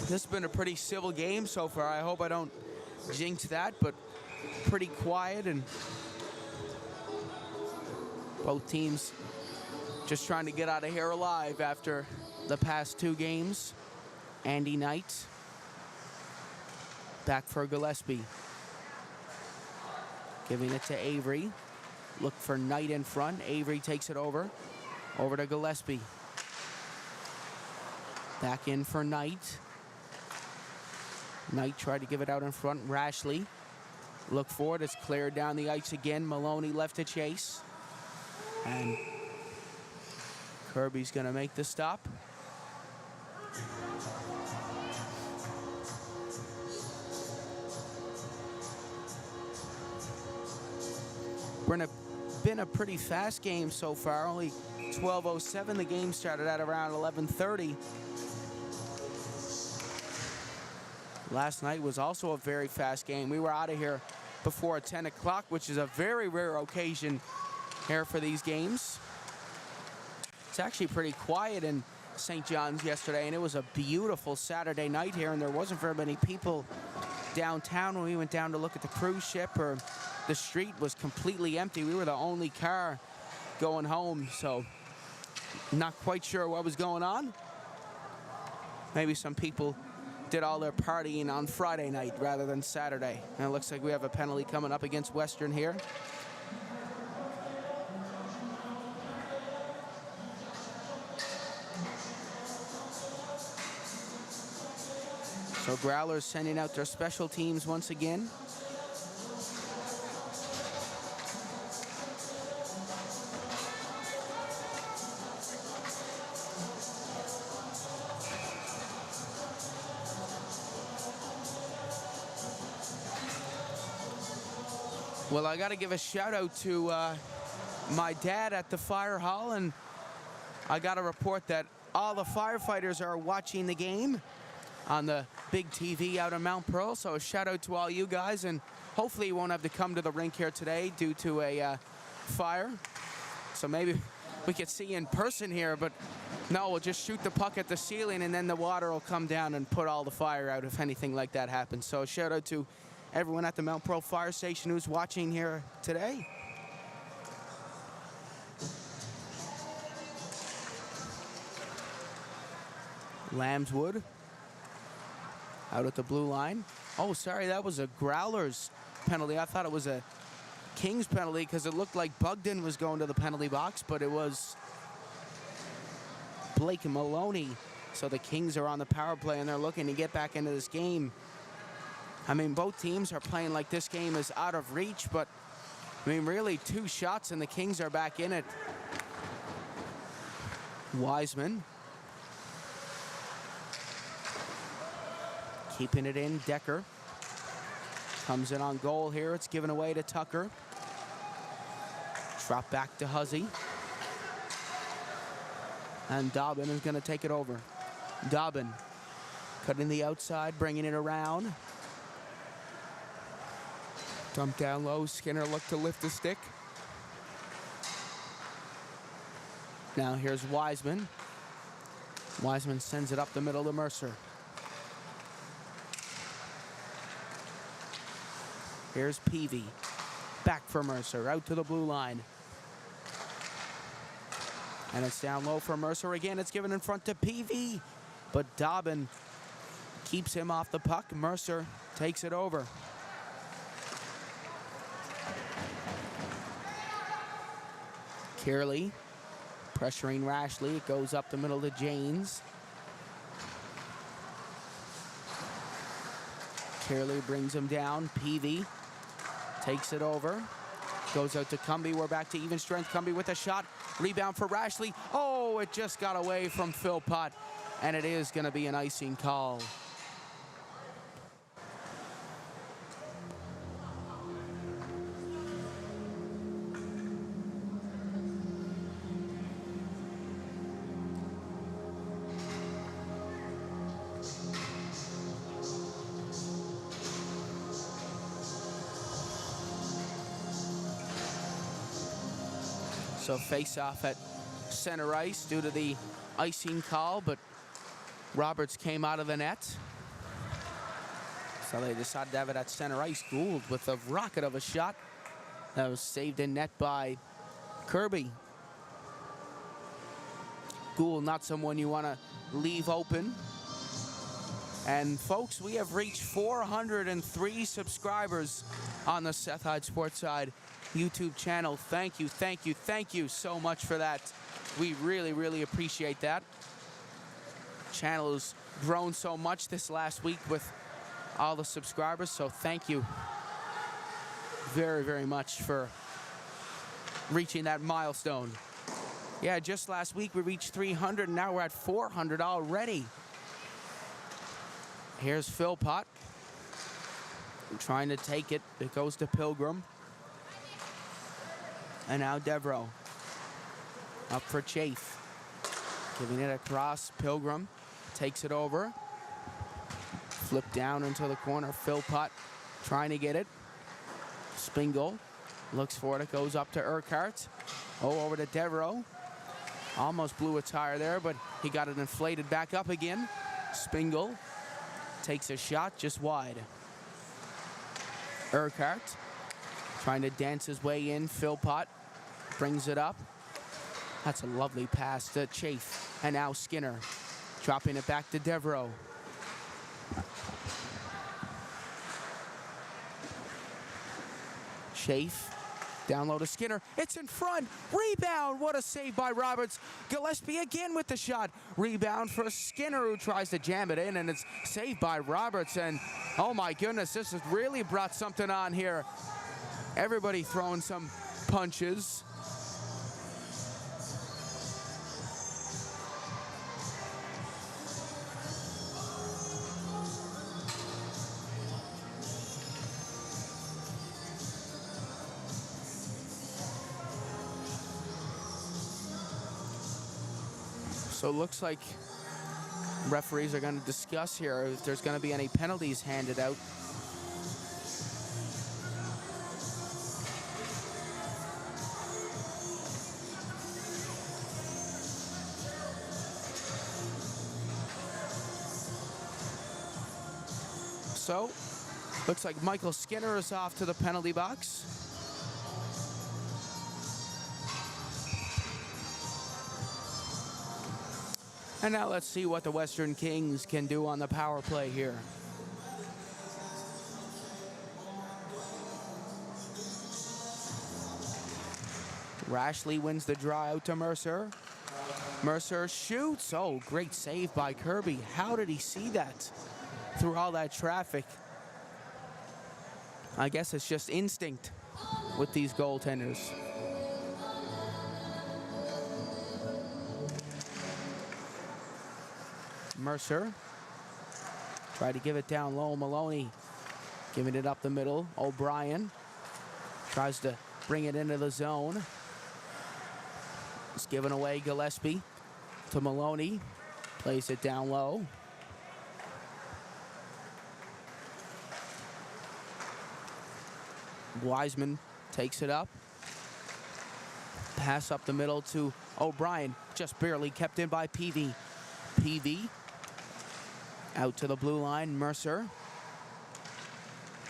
This has been a pretty civil game so far. I hope I don't jinx that, but pretty quiet, and both teams just trying to get out of here alive after the past two games. Andy Knight back for Gillespie. Giving it to Avery. Look for Knight in front. Avery takes it over. Over to Gillespie. Back in for Knight. Knight tried to give it out in front. Rashley. Look for it. It's cleared down the ice again. Maloney left to chase. And Kirby's going to make the stop. Been a pretty fast game so far. Only 12:07. The game started at around 11:30. Last night was also a very fast game. We were out of here before 10 o'clock, which is a very rare occasion here for these games. It's actually pretty quiet in St. John's yesterday, and it was a beautiful Saturday night here, and there wasn't very many people downtown when we went down to look at the cruise ship, or the street was completely empty. We were the only car going home, so not quite sure what was going on. Maybe some people did all their partying on Friday night rather than Saturday. And it looks like we have a penalty coming up against Western here. So Growlers sending out their special teams once again. Well, I got to give a shout out to my dad at the fire hall, and I got to report that all the firefighters are watching the game on the big TV out in Mount Pearl. So a shout out to all you guys, and hopefully you won't have to come to the rink here today due to a fire. So maybe we could see you in person here, but no, we'll just shoot the puck at the ceiling, and then the water will come down and put all the fire out if anything like that happens. So a shout out to everyone at the Mount Pearl Fire Station who's watching here today. Lambswood out at the blue line. Oh, sorry, that was a Growlers penalty. I thought it was a Kings penalty because it looked like Bugden was going to the penalty box, but it was Blake Maloney. So the Kings are on the power play, and they're looking to get back into this game. I mean, both teams are playing like this game is out of reach, but mean, really, 2 shots and the Kings are back in it. Wiseman. Keeping it in, Decker. Comes in on goal here, it's given away to Tucker. Drop back to Huzzy. And Dobbin is gonna take it over. Dobbin, cutting the outside, bringing it around. Dump down low, Skinner looked to lift the stick. Now here's Wiseman. Wiseman sends it up the middle to Mercer. Here's Peavy. Back for Mercer, out to the blue line. And it's down low for Mercer again. It's given in front to Peavy. But Dobbin keeps him off the puck. Mercer takes it over. Kearley pressuring Rashley. It goes up the middle to Janes. Kearley brings him down. Peavy takes it over. Goes out to Cumby. We're back to even strength. Cumby with a shot. Rebound for Rashley. Oh, it just got away from Philpott. And it is going to be an icing call. So face-off at center ice due to the icing call, but Roberts came out of the net. So they decided to have it at center ice. Gould with a rocket of a shot. That was saved in net by Kirby. Gould, not someone you want to leave open. And folks, we have reached 403 subscribers on the Seth Hyde Sportside YouTube channel. Thank you, thank you, thank you so much for that. We really, really appreciate that. Channel has grown so much this last week with all the subscribers, so thank you very, very much for reaching that milestone. Yeah, just last week we reached 300, and now we're at 400 already. Here's Philpott trying to take it. It goes to Pilgrim. And now Devereaux. Up for Chafe. Giving it across. Pilgrim takes it over. Flip down into the corner. Philpott trying to get it. Spingle looks for it. It goes up to Urquhart. Oh, over to Devereaux. Almost blew a tire there, but he got it inflated back up again. Spingle takes a shot just wide. Urquhart trying to dance his way in. Philpott brings it up. That's a lovely pass to Chafe. And now Skinner dropping it back to Devereaux. Chafe down low to Skinner. It's in front. Rebound. What a save by Roberts. Gillespie again with the shot. Rebound for Skinner, who tries to jam it in, and it's saved by Roberts. And oh my goodness, this has really brought something on here. Everybody throwing some punches. So it looks like referees are going to discuss here if there's going to be any penalties handed out. So, looks like Michael Skinner is off to the penalty box. And now let's see what the Western Kings can do on the power play here. Rashley wins the draw out to Mercer. Mercer shoots. Oh, great save by Kirby. How did he see that through all that traffic? I guess it's just instinct. with these goaltenders. Mercer tried to give it down low. Maloney giving it up the middle. O'Brien tries to bring it into the zone. It's given away. Gillespie to Maloney. Plays it down low. Wiseman takes it up. Pass up the middle to O'Brien. Just barely kept in by Peavy. Peavy out to the blue line. Mercer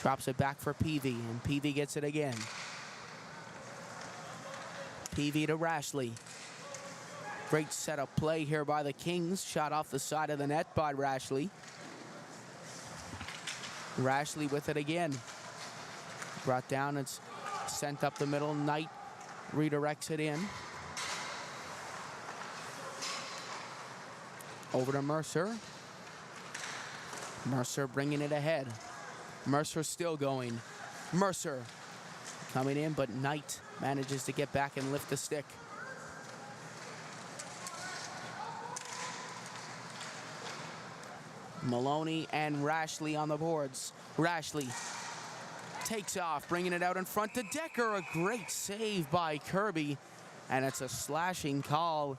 drops it back for Peavy, and Peavy gets it again. Peavy to Rashley. Great setup play here by the Kings. Shot off the side of the net by Rashley. Rashley with it again. Brought down, it's sent up the middle. Knight redirects it in. Over to Mercer. Mercer bringing it ahead. Mercer still going. Mercer coming in, but Knight manages to get back and lift the stick. Maloney and Rashley on the boards. Rashley takes off, bringing it out in front to Decker. A great save by Kirby, and it's a slashing call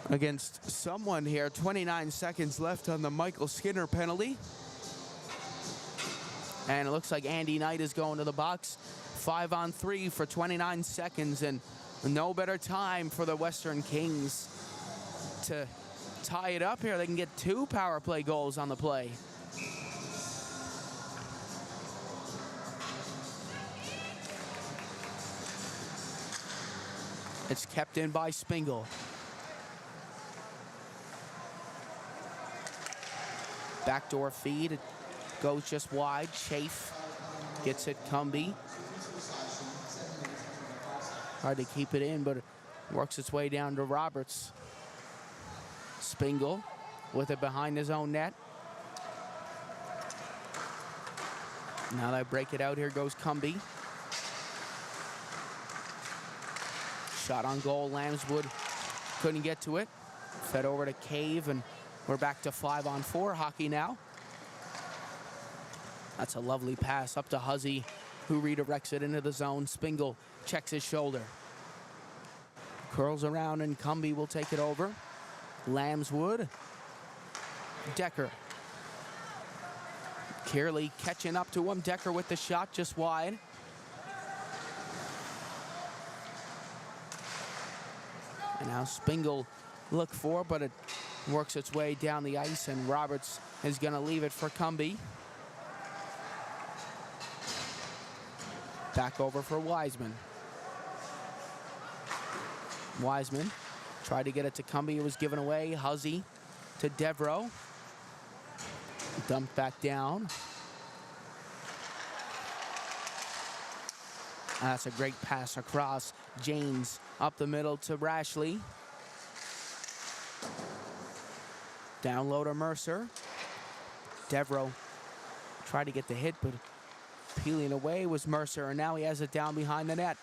against someone here. 29 seconds left on the Michael Skinner penalty. And it looks like Andy Knight is going to the box. 5-on-3 for 29 seconds, and no better time for the Western Kings to tie it up here. They can get 2 power play goals on the play. It's kept in by Spingle. Backdoor feed. It goes just wide. Chafe gets it. Cumby. Hard to keep it in, but it works its way down to Roberts. Spingle with it behind his own net. Now they break it out. Here goes Cumby. Shot on goal. Lambswood couldn't get to it. Fed over to Cave, and we're back to 5-on-4 hockey now. That's a lovely pass up to Huzzy, who redirects it into the zone. Spingle checks his shoulder. Curls around, and Cumby will take it over. Lambswood. Decker. Kearley catching up to him. Decker with the shot just wide. And now Spingle look for, but it works its way down the ice, and Roberts is going to leave it for Cumby. Back over for Wiseman. Wiseman tried to get it to Cumby. It was given away. Huzzy to Devereaux. Dumped back down. That's a great pass across. James up the middle to Rashley. Down low to Mercer. Devereaux tried to get the hit, but peeling away was Mercer, and now he has it down behind the net.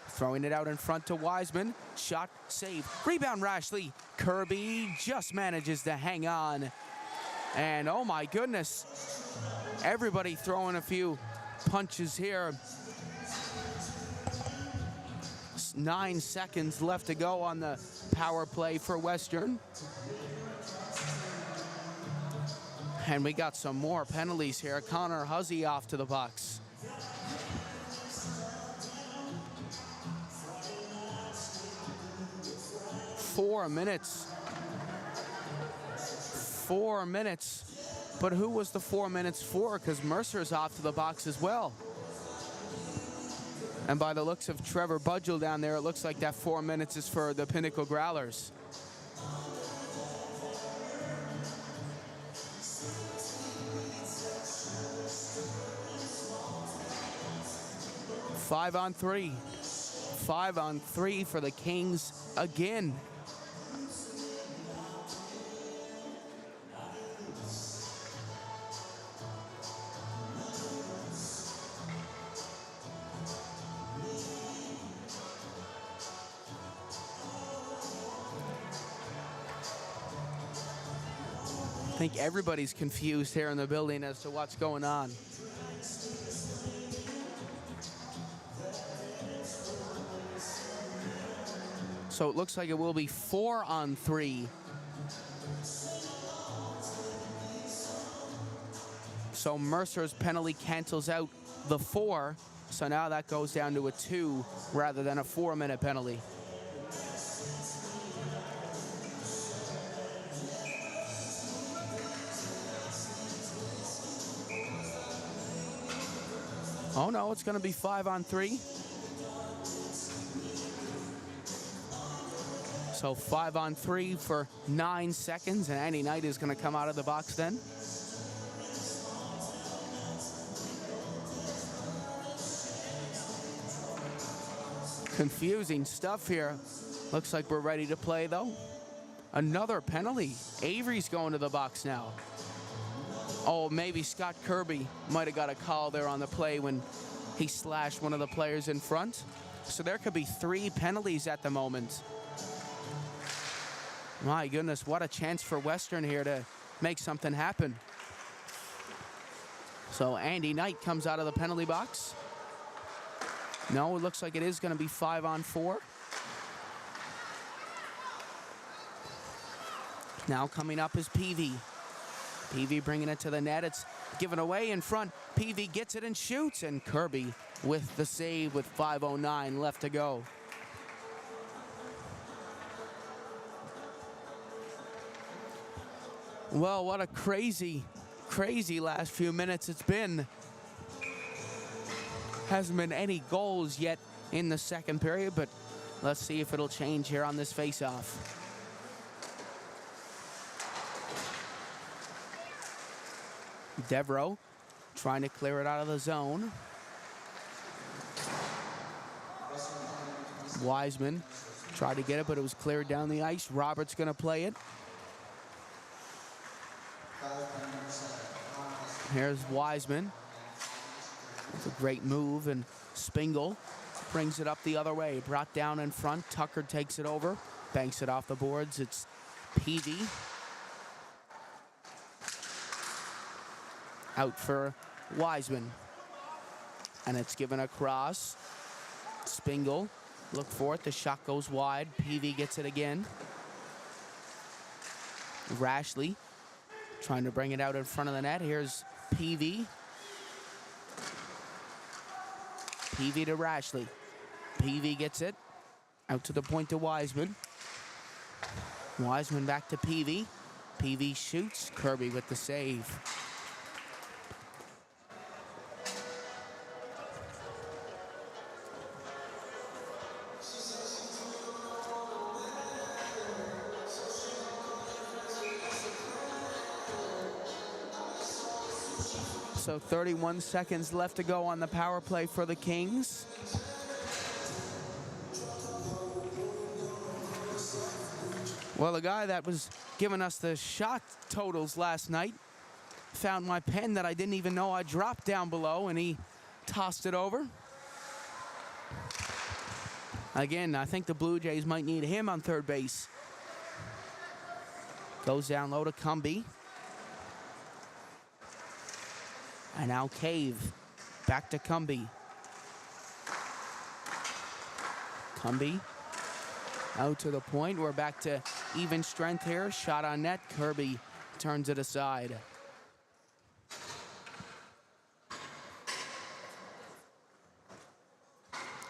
Throwing it out in front to Wiseman. Shot, save, rebound Rashley. Kirby just manages to hang on. And oh my goodness, everybody throwing a few punches here. 9 seconds left to go on the power play for Western. And we got some more penalties here. Connor Huzzy off to the box. Four minutes. But who was the 4 minutes for? Because Mercer's off to the box as well. And by the looks of Trevor Budgell down there, it looks like that 4 minutes is for the Pinnacle Growlers. Five on three for the Kings again. I think everybody's confused here in the building as to what's going on. So it looks like it will be 4-on-3. So Mercer's penalty cancels out the 4. So now that goes down to a 2 rather than a 4-minute penalty. Oh no, it's going to be 5-on-3. So 5-on-3 for 9 seconds, and Andy Knight is going to come out of the box then. Confusing stuff here. Looks like we're ready to play though. Another penalty. Avery's going to the box now. Oh, maybe Scott Kirby might have got a call there on the play when he slashed one of the players in front. So there could be 3 penalties at the moment. My goodness, what a chance for Western here to make something happen. So Andy Knight comes out of the penalty box. No, it looks like it is going to be 5-on-4. Now coming up is PV. PV bringing it to the net. It's given away in front. PV gets it and shoots, and Kirby with the save with 5:09 left to go. Well, what a crazy, crazy last few minutes it's been. Hasn't been any goals yet in the second period, but let's see if it'll change here on this face-off. Devereaux trying to clear it out of the zone. Wiseman tried to get it, but it was cleared down the ice. Roberts going to play it. Here's Wiseman. It's a great move, and Spingle brings it up the other way. Brought down in front. Tucker takes it over. Banks it off the boards. It's PV. Out for Wiseman. And it's given across. Spingle, look for it. The shot goes wide. PV gets it again. Rashley trying to bring it out in front of the net. Here's PV. PV to Rashley. PV gets it. Out to the point to Wiseman. Wiseman back to PV. PV shoots. Kirby with the save. So 31 seconds left to go on the power play for the Kings. Well, the guy that was giving us the shot totals last night found my pen that I didn't even know I dropped down below, and he tossed it over. Again, I think the Blue Jays might need him on third base. Goes down low to Cumby. And now Cave. Back to Cumby. Cumby out to the point. We're back to even strength here. Shot on net. Kirby turns it aside.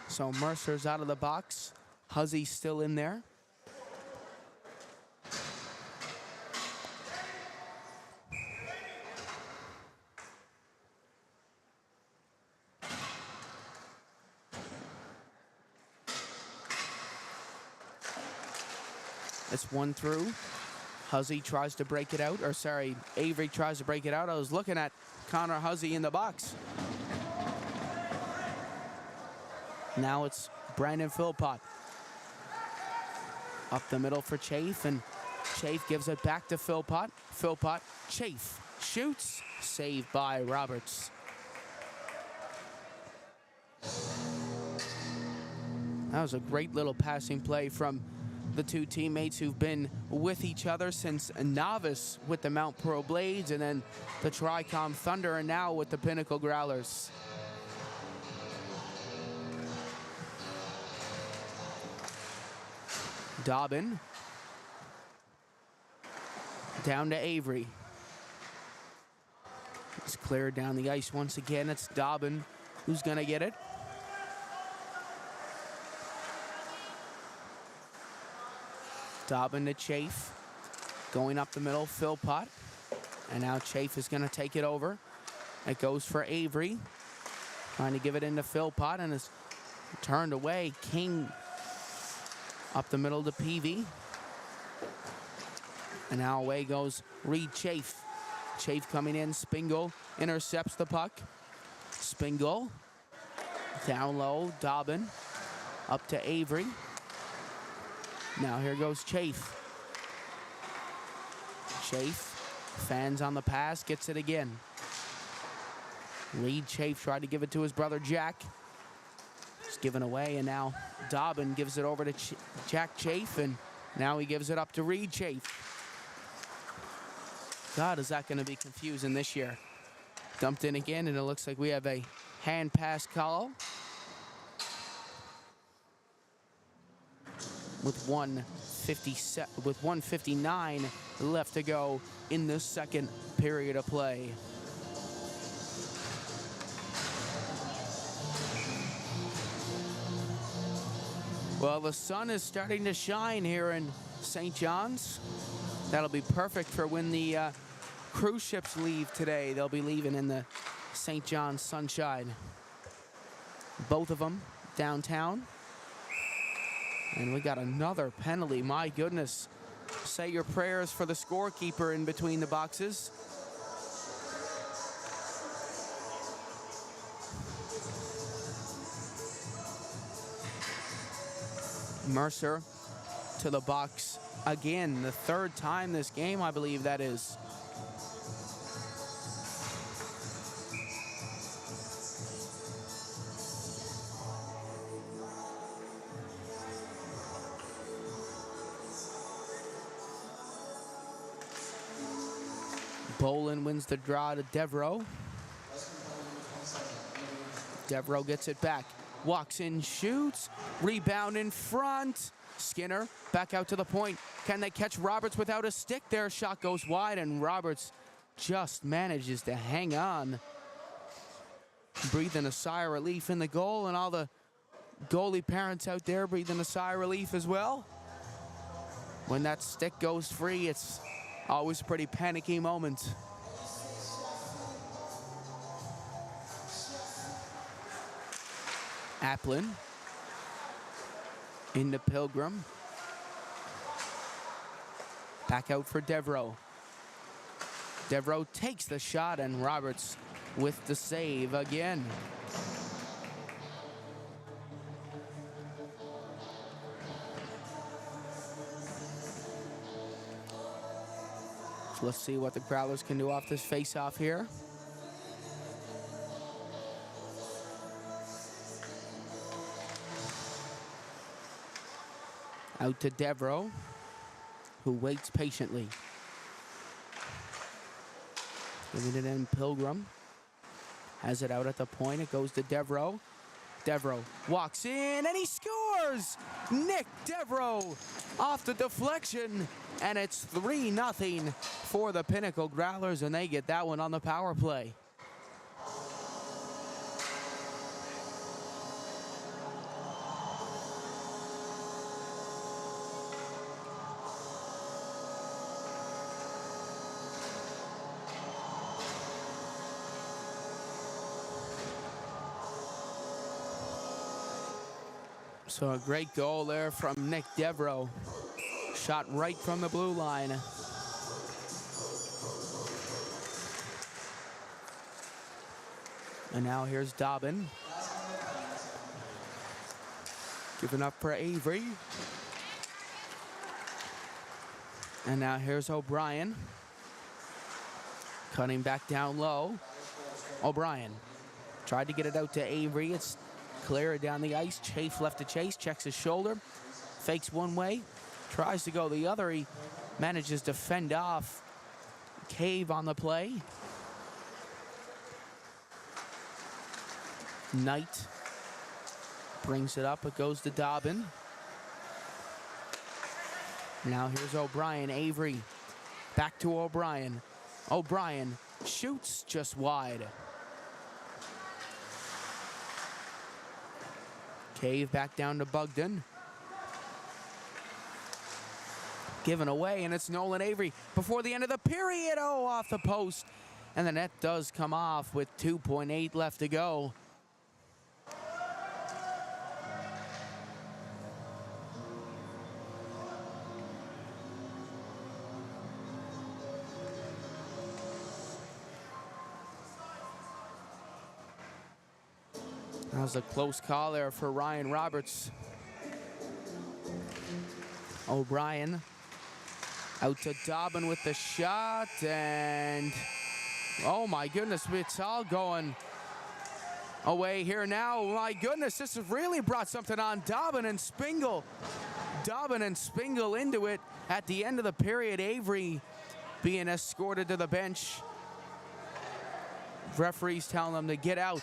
So Mercer's out of the box. Huzzy's still in there. It's one through. Huzzy tries to break it out. Or sorry, Avery tries to break it out. I was looking at Connor Huzzy in the box. Now it's Brandon Philpott. Up the middle for Chafe, and Chafe gives it back to Philpott. Philpott, Chafe shoots. Saved by Roberts. That was a great little passing play from the two teammates who've been with each other since a novice with the Mount Pearl Blades and then the Tricom Thunder, and now with the Pinnacle Growlers. Dobbin. Down to Avery. It's cleared down the ice once again. It's Dobbin who's going to get it. Dobbin to Chafe. Going up the middle, Philpott. And now Chafe is going to take it over. It goes for Avery. Trying to give it into Philpott, and is turned away. King up the middle to Peavy. And now away goes Reed Chafe. Chafe coming in. Spingle intercepts the puck. Spingle down low. Dobbin up to Avery. Now here goes Chafe. Chafe fans on the pass, gets it again. Reed Chafe tried to give it to his brother Jack. It's given away, and now Dobbin gives it over to Jack Chafe, and now he gives it up to Reed Chafe. God, is that going to be confusing this year? Dumped in again, and it looks like we have a hand pass call. With 1:59 left to go in the second period of play. Well, the sun is starting to shine here in St. John's. That'll be perfect for when the cruise ships leave today. They'll be leaving in the St. John's sunshine. Both of them downtown. And we got another penalty. My goodness. Say your prayers for the scorekeeper in between the boxes. Mercer to the box again. The third time this game, I believe that is. Bolin wins the draw to Devereaux. Devereaux gets it back. Walks in, shoots. Rebound in front. Skinner back out to the point. Can they catch Roberts without a stick? Their shot goes wide, and Roberts just manages to hang on. Breathing a sigh of relief in the goal, and all the goalie parents out there breathing a sigh of relief as well. When that stick goes free, it's always a pretty panicky moment. Applin into Pilgrim. Back out for Devereaux. Devereaux takes the shot, and Roberts with the save again. So let's see what the Growlers can do off this face-off here. Out to Devereaux, who waits patiently. Giving it in, Pilgrim. Has it out at the point. It goes to Devereaux. Devereaux walks in, and he scores! Nick Devereaux off the deflection, and it's 3-0 for the Pinnacle Growlers, and they get that one on the power play. So a great goal there from Nick Devereaux. Shot right from the blue line. And now here's Dobbin. Giving up for Avery. And now here's O'Brien. Cutting back down low. O'Brien tried to get it out to Avery. It's clear down the ice. Chafe left to chase. Checks his shoulder. Fakes one way. tries to go the other. He manages to fend off Cave on the play. Knight brings it up. It goes to Dobbin. Now here's O'Brien. Avery back to O'Brien. O'Brien shoots just wide. Cave back down to Bugden. Given away, and it's Nolan Avery before the end of the period. Oh, off the post. And the net does come off with 2.8 left to go. That was a close call there for Ryan Roberts. O'Brien out to Dobbin with the shot, and oh my goodness, it's all going away here now. My goodness, this has really brought something on. Dobbin and Spingle into it at the end of the period. Avery being escorted to the bench. Referees telling them to get out.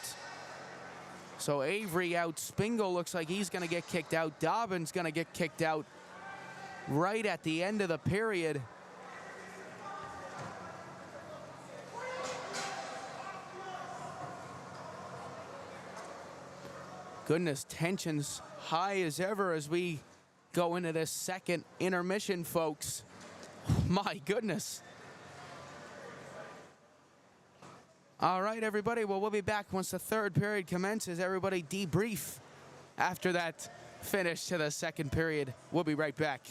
So Avery out, Spingle looks like he's going to get kicked out. Dobbin's going to get kicked out right at the end of the period. Goodness, tensions high as ever as we go into this second intermission, folks. My goodness. All right, everybody. Well, we'll be back once the third period commences. Everybody debrief after that finish to the second period. We'll be right back.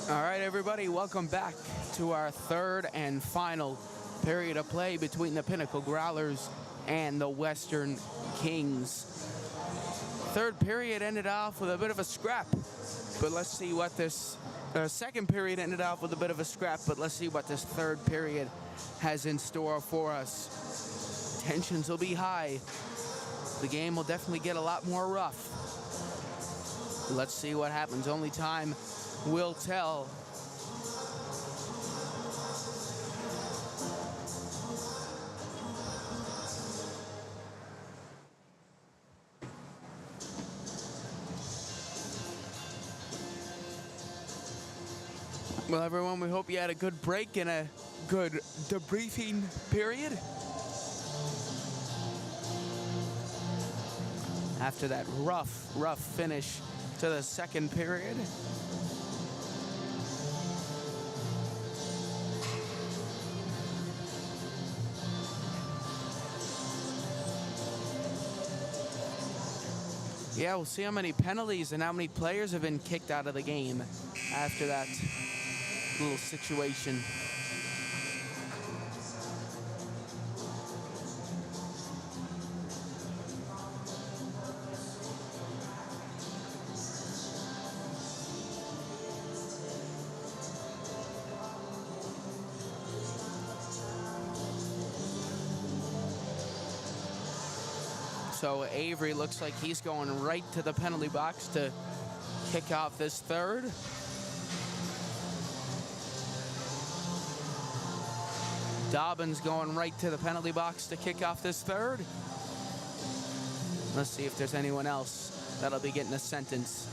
All right, everybody, welcome back to our third and final period of play between the Pinnacle Growlers and the Western Kings. Third period ended off with a bit of a scrap, but let's see what this second period ended off with a bit of a scrap, but let's see what this third period has in store for us. Tensions will be high. The game will definitely get a lot more rough. Let's see what happens. Only time will tell. Well, everyone, we hope you had a good break and a good debriefing period. After that rough finish to the second period. Yeah, we'll see how many penalties and how many players have been kicked out of the game after that little situation. So Avery looks like he's going right to the penalty box to kick off this third. Dobbins going right to the penalty box to kick off this third. Let's see if there's anyone else that'll be getting a sentence.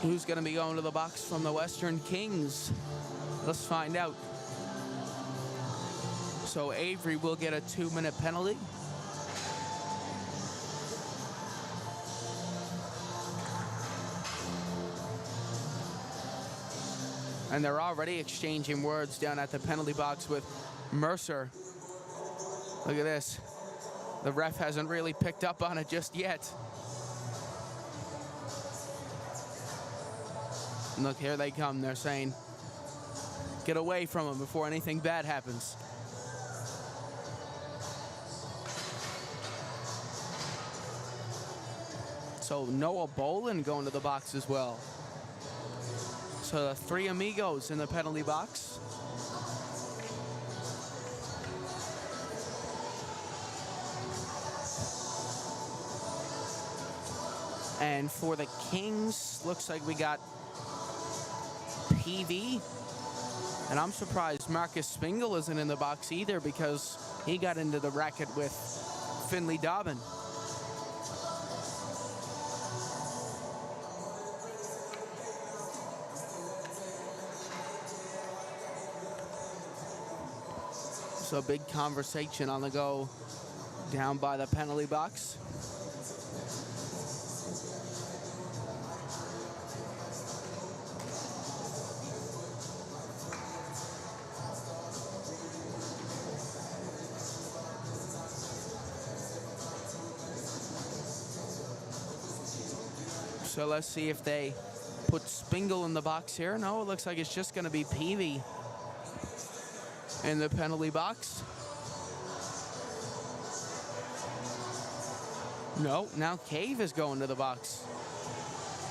Who's going to be going to the box from the Western Kings? Let's find out. So Avery will get a 2-minute penalty. And they're already exchanging words down at the penalty box with Mercer. Look at this. The ref hasn't really picked up on it just yet. Look, here they come. They're saying, get away from him before anything bad happens. So Noah Bolin going to the box as well. So the three amigos in the penalty box. And for the Kings, looks like we got PV. And I'm surprised Marcus Spingle isn't in the box either, because he got into the racket with Finley Dobbin. So big conversation on the go down by the penalty box. So let's see if they put Spingle in the box here. No, it looks like it's just going to be Peavy in the penalty box. No, now Cave is going to the box.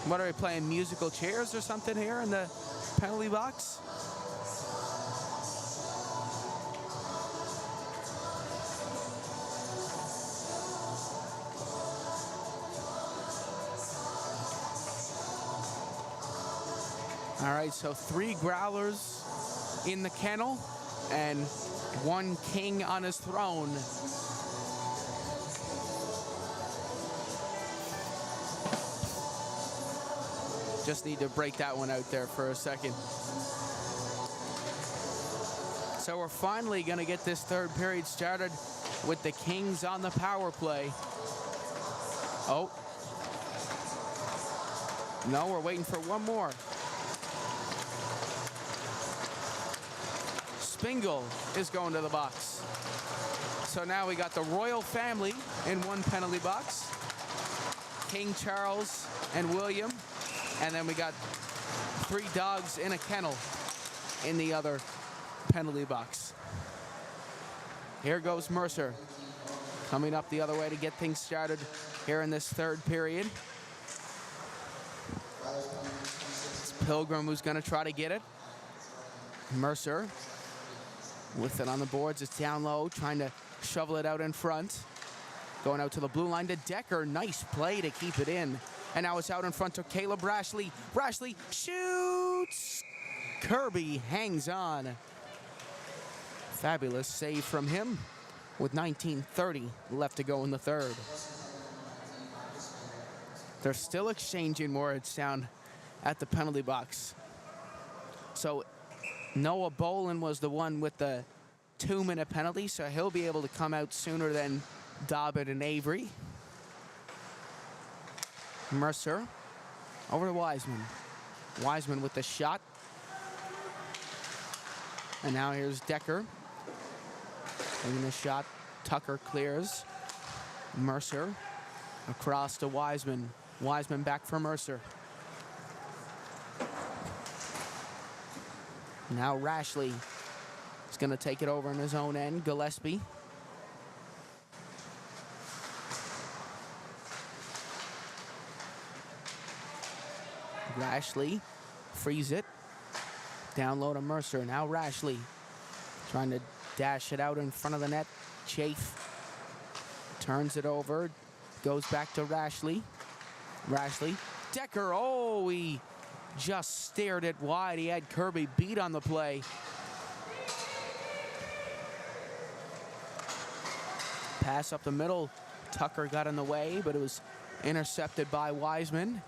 What are we playing, musical chairs or something here in the penalty box? All right, so 3 Growlers in the kennel and 1 king on his throne. Just need to break that one out there for a second. So we're finally going to get this third period started with the Kings on the power play. Oh. No, we're waiting for one more. Bingle is going to the box. So now we got the royal family in one penalty box. King Charles and William. And then we got 3 dogs in a kennel in the other penalty box. Here goes Mercer, coming up the other way to get things started here in this third period. It's Pilgrim who's going to try to get it. Mercer with it on the boards. It's down low, trying to shovel it out in front. Going out to the blue line to Decker. Nice play to keep it in. And now it's out in front to Caleb Rashley. Rashley shoots. Kirby hangs on. Fabulous save from him with 19:30 left to go in the third. They're still exchanging words down at the penalty box. So Noah Bolin was the one with the 2-minute penalty, so he'll be able to come out sooner than Dobbin and Avery. Mercer over to Wiseman. Wiseman with the shot. And now here's Decker. Taking the shot. Tucker clears. Mercer across to Wiseman. Wiseman back for Mercer. Now Rashley is going to take it over in his own end. Gillespie. Rashley frees it. Down low to Mercer. Now Rashley trying to dash it out in front of the net. Chafe turns it over. Goes back to Rashley. Rashley. Decker. Oh, he just stared it wide. He had Kirby beat on the play. Pass up the middle. Tucker got in the way, but it was intercepted by Wiseman.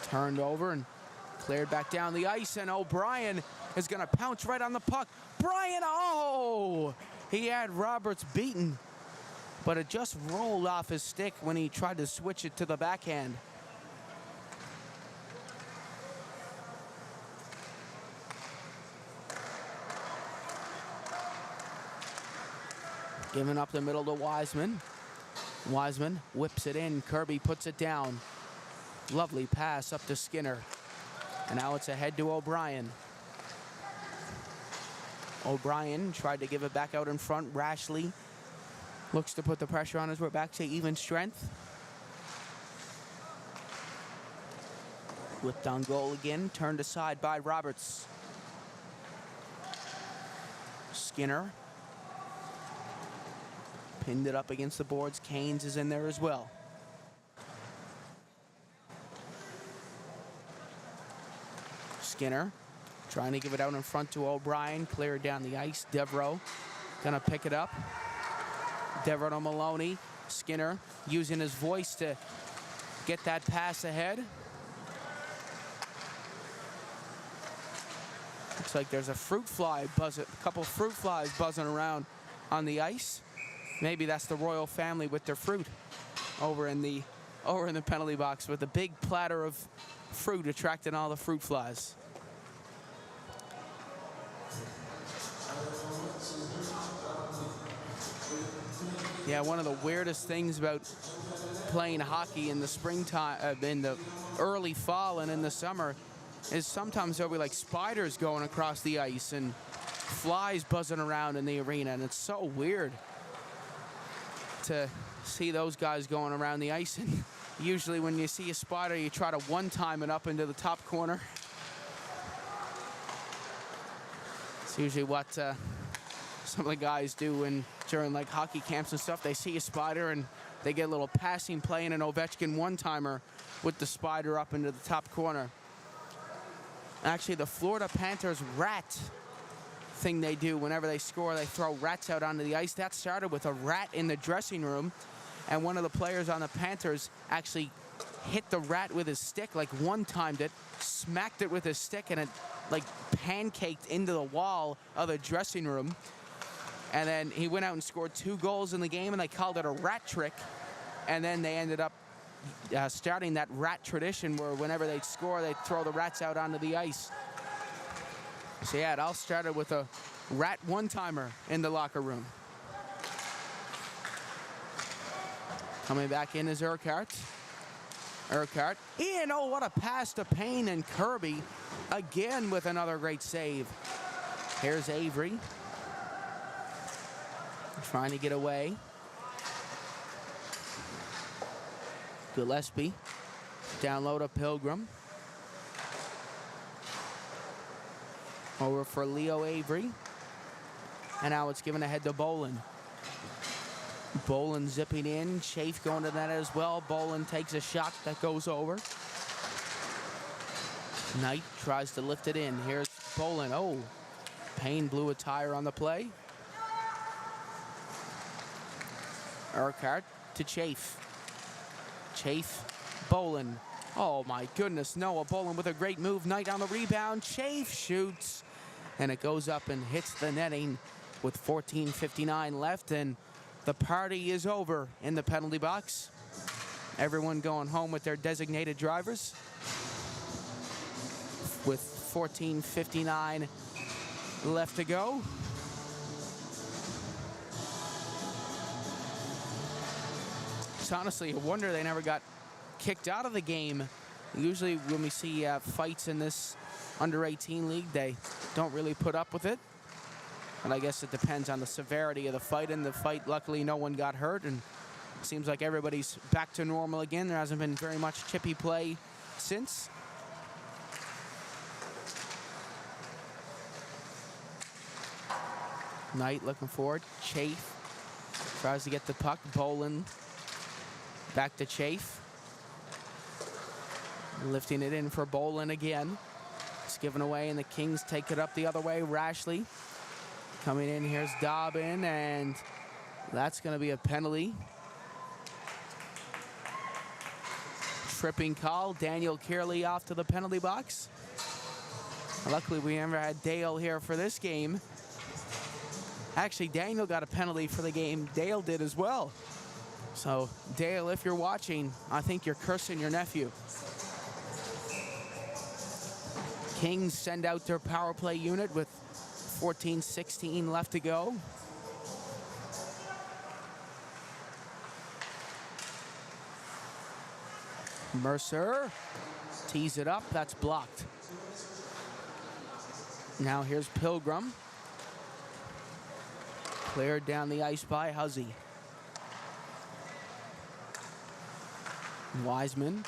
Turned over and cleared back down the ice, and O'Brien is going to pounce right on the puck. Bryan, oh! He had Roberts beaten, but it just rolled off his stick when he tried to switch it to the backhand. Giving up the middle to Wiseman. Wiseman whips it in. Kirby puts it down. Lovely pass up to Skinner. And now it's ahead to O'Brien. O'Brien tried to give it back out in front. Rashley looks to put the pressure on as we're back to even strength. Whipped on goal again. Turned aside by Roberts. Skinner. Pinned it up against the boards. Canes is in there as well. Skinner trying to give it out in front to O'Brien. Cleared down the ice. Devereaux gonna pick it up. Devereaux to Maloney. Skinner using his voice to get that pass ahead. Looks like there's a fruit fly a couple fruit flies buzzing around on the ice. Maybe that's the royal family with their fruit over in the penalty box with a big platter of fruit attracting all the fruit flies. Yeah, one of the weirdest things about playing hockey in the springtime, in the early fall and in the summer, is sometimes there'll be like spiders going across the ice and flies buzzing around in the arena, and it's so weird to see those guys going around the ice. And usually when you see a spider, you try to one-time it up into the top corner. It's usually what some of the guys do during like hockey camps and stuff. They see a spider and they get a little passing play and an Ovechkin one-timer with the spider up into the top corner. Actually, the Florida Panthers rat thing they do whenever they score, they throw rats out onto the ice. That started with a rat in the dressing room, and one of the players on the Panthers actually hit the rat with his stick, like one-timed it, smacked it with his stick, and it like pancaked into the wall of the dressing room. And then he went out and scored 2 goals in the game, and they called it a rat trick. And then they ended up starting that rat tradition where whenever they'd score, they'd throw the rats out onto the ice. So yeah, it all started with a rat one-timer in the locker room. Coming back in is Urquhart. Urquhart. Ian, oh, what a pass to Payne, and Kirby again with another great save. Here's Avery. Trying to get away. Gillespie. Down low to Pilgrim. Over for Leo Avery. And now it's given ahead to Bolin. Bolin zipping in. Chafe going to that as well. Bolin takes a shot that goes over. Knight tries to lift it in. Here's Bolin. Oh, Payne blew a tire on the play. Urquhart to Chafe. Chafe, Bolin. Oh my goodness, Noah Bolin with a great move. Knight on the rebound. Chafe shoots. And it goes up and hits the netting with 14:59 left. And the party is over in the penalty box. Everyone going home with their designated drivers. With 14:59 left to go. It's honestly a wonder they never got kicked out of the game. Usually when we see fights in this under-18 league, they don't really put up with it. And I guess it depends on the severity of the fight. In the fight, luckily, no one got hurt, and it seems like everybody's back to normal again. There hasn't been very much chippy play since. Knight looking forward. Chafe tries to get the puck. Bolin back to Chafe. Lifting it in for Bolin again. It's given away, and the Kings take it up the other way. Rashley coming in. Here's Dobbin, and that's going to be a penalty. Tripping call. Daniel Kearley off to the penalty box. Luckily, we never had Dale here for this game. Actually, Daniel got a penalty for the game. Dale did as well. So, Dale, if you're watching, I think you're cursing your nephew. Kings send out their power play unit with 14:16 left to go. Mercer tees it up. That's blocked. Now here's Pilgrim. Cleared down the ice by Huzzy. Wiseman.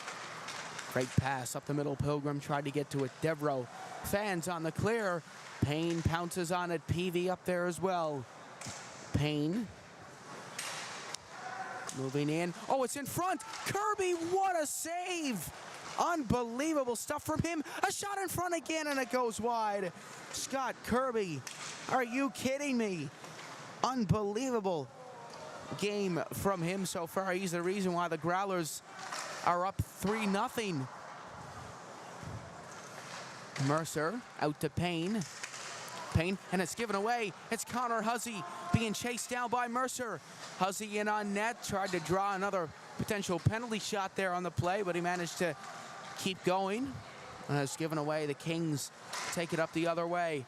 Great pass up the middle. Pilgrim tried to get to it. Devereaux. Fans on the clear. Payne pounces on it. Peavy up there as well. Payne. Moving in. Oh, it's in front. Kirby, what a save. Unbelievable stuff from him. A shot in front again, and it goes wide. Scott Kirby, are you kidding me? Unbelievable game from him so far. He's the reason why the Growlers are up 3-0. Mercer out to Payne. Payne, and it's given away. It's Connor Huzzy being chased down by Mercer. Huzzy in on net, tried to draw another potential penalty shot there on the play, but he managed to keep going. And it's given away. The Kings take it up the other way.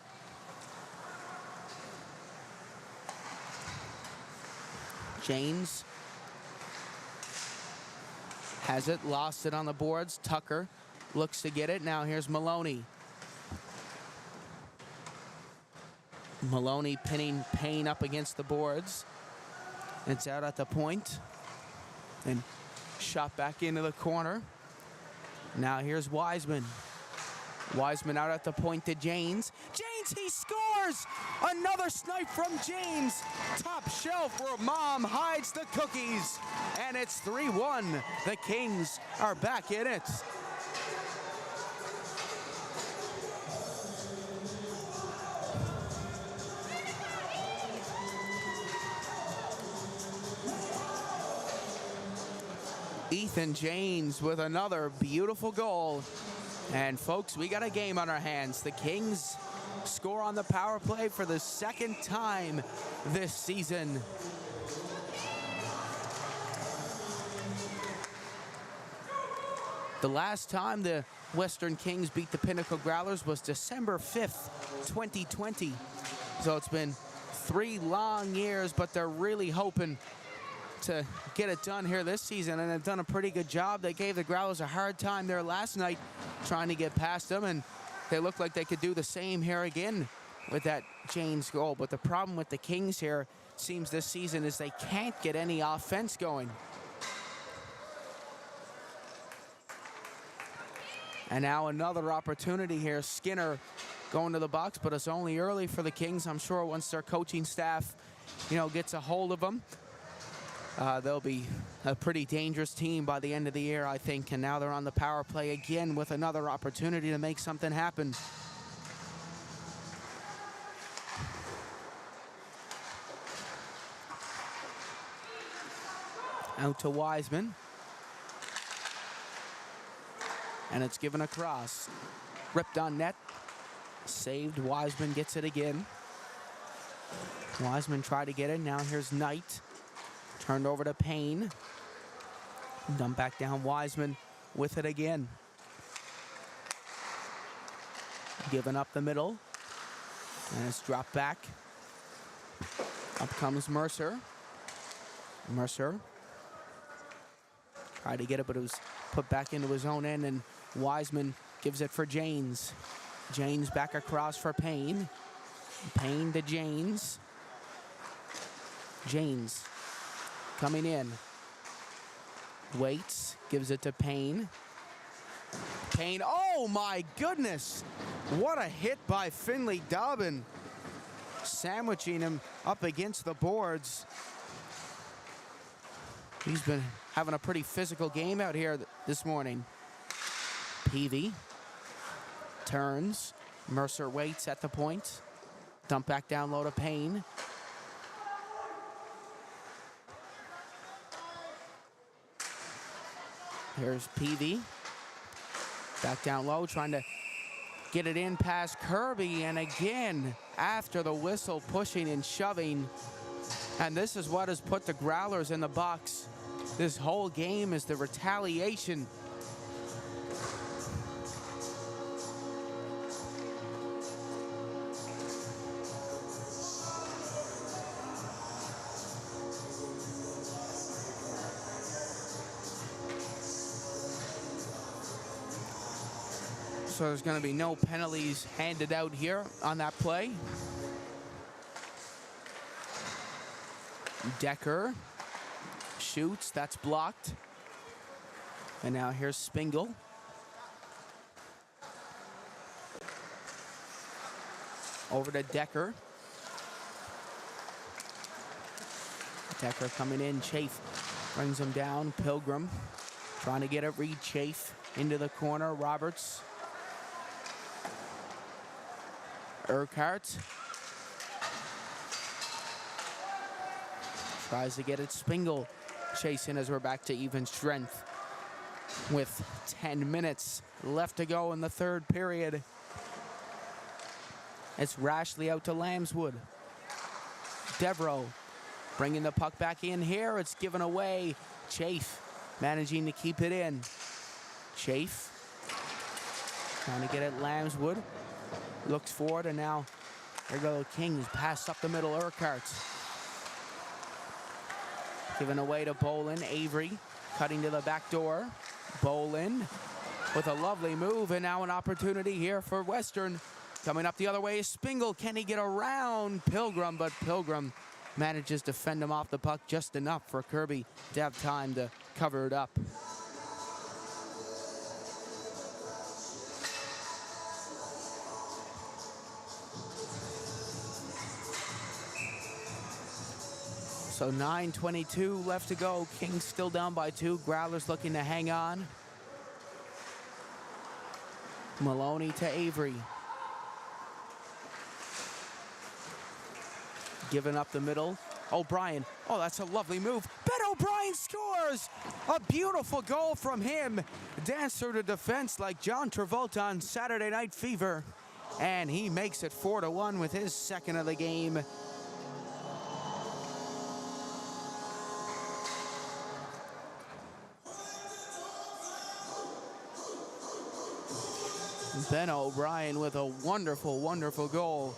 James has it, lost it on the boards. Tucker looks to get it. Now here's Maloney. Maloney pinning Payne up against the boards. It's out at the point. And shot back into the corner. Now here's Wiseman. Wiseman out at the point to James. James, he scores! Another snipe from James. Top shelf where Mom hides the cookies. And it's 3-1. The Kings are back in it. Ethan James with another beautiful goal. And folks, we got a game on our hands. The Kings score on the power play for the second time this season. The last time the Western Kings beat the Pinnacle Growlers was December 5th, 2020. So it's been 3 long years, but they're really hoping to get it done here this season, and they've done a pretty good job. They gave the Growlers a hard time there last night trying to get past them, and they look like they could do the same here again with that Janes goal. But the problem with the Kings here seems this season is they can't get any offense going. And now another opportunity here. Skinner going to the box, but it's only early for the Kings. I'm sure once their coaching staff, gets a hold of them, they'll be a pretty dangerous team by the end of the year, I think. And now they're on the power play again with another opportunity to make something happen. Out to Wiseman. And it's given across. Ripped on net. Saved. Wiseman gets it again. Wiseman tried to get it. Now here's Knight. Turned over to Payne. Dumped back down. Wiseman with it again. Given up the middle. And it's dropped back. Up comes Mercer. Mercer tried to get it, but it was put back into his own end, and Wiseman gives it for Janes. Janes back across for Payne. Payne to Janes. Janes coming in. Waits, gives it to Payne. Payne, oh my goodness! What a hit by Finley Dobbin. Sandwiching him up against the boards. He's been having a pretty physical game out here this morning. Peavy turns. Mercer waits at the point. Dump back down low to Payne. Here's Peavy. Back down low, trying to get it in past Kirby. And again, after the whistle, pushing and shoving. And this is what has put the Growlers in the box this whole game, is the retaliation. So there's going to be no penalties handed out here on that play. Decker shoots, that's blocked. And now here's Spingle. Over to Decker. Decker coming in, Chafe brings him down. Pilgrim trying to get it, Reed Chafe into the corner. Roberts. Urquhart tries to get it. Spingle chasing as we're back to even strength with 10 minutes left to go in the third period. It's Rashley out to Lambswood. Devereaux bringing the puck back in here. It's given away. Chafe managing to keep it in. Chafe trying to get it. Lambswood looks forward, and now there go Kings. Pass up the middle. Urquhart given away to Bolin. Avery cutting to the back door. Bolin with a lovely move, and now an opportunity here for Western. Coming up the other way is Spingle. Can he get around Pilgrim? But Pilgrim manages to fend him off the puck just enough for Kirby to have time to cover it up. So 9:22 left to go. Kings still down by 2. Growlers looking to hang on. Maloney to Avery. Giving up the middle. O'Brien. Oh, that's a lovely move. Ben O'Brien scores! A beautiful goal from him. Dance through the defense like John Travolta on Saturday Night Fever. And he makes it 4-1 with his second of the game. Ben O'Brien with a wonderful, wonderful goal.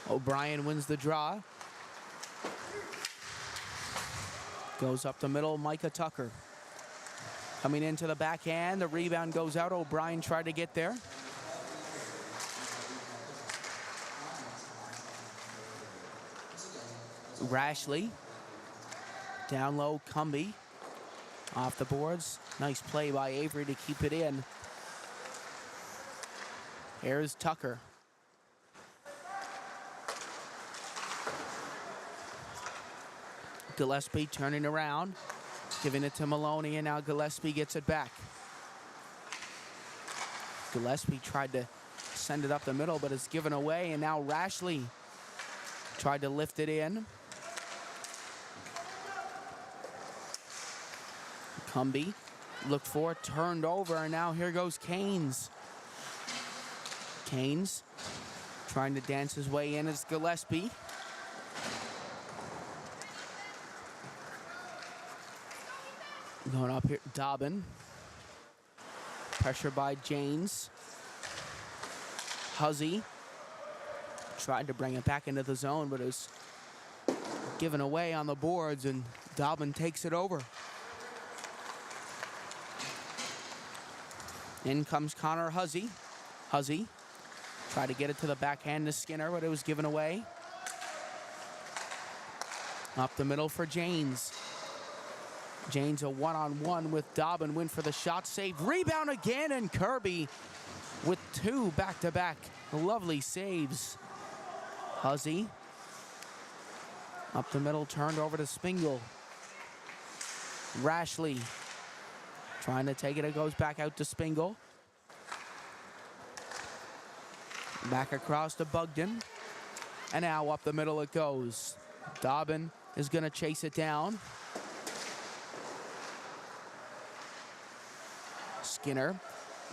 O'Brien wins the draw. Goes up the middle, Micah Tucker. Coming into the backhand, the rebound goes out. O'Brien tried to get there. Rashley. Down low, Cumby. Off the boards. Nice play by Avery to keep it in. Here's Tucker. Gillespie turning around, giving it to Maloney, and now Gillespie gets it back. Gillespie tried to send it up the middle, but it's given away, and now Rashley tried to lift it in. Cumby looked for it, turned over, and now here goes Canes. Canes trying to dance his way in as Gillespie. Going up here, Dobbin. Pressure by James. Huzzy tried to bring it back into the zone, but it was given away on the boards, and Dobbin takes it over. In comes Connor Huzzy. Huzzy tried to get it to the backhand to Skinner, but it was given away. Up the middle for Janes. Janes a one-on-one with Dobbin, win for the shot, save, rebound again, and Kirby with two back-to-back lovely saves. Huzzy up the middle, turned over to Spingle. Rashley trying to take it, it goes back out to Spingle. Back across to Bugden, and now up the middle it goes. Dobbin is gonna chase it down. Skinner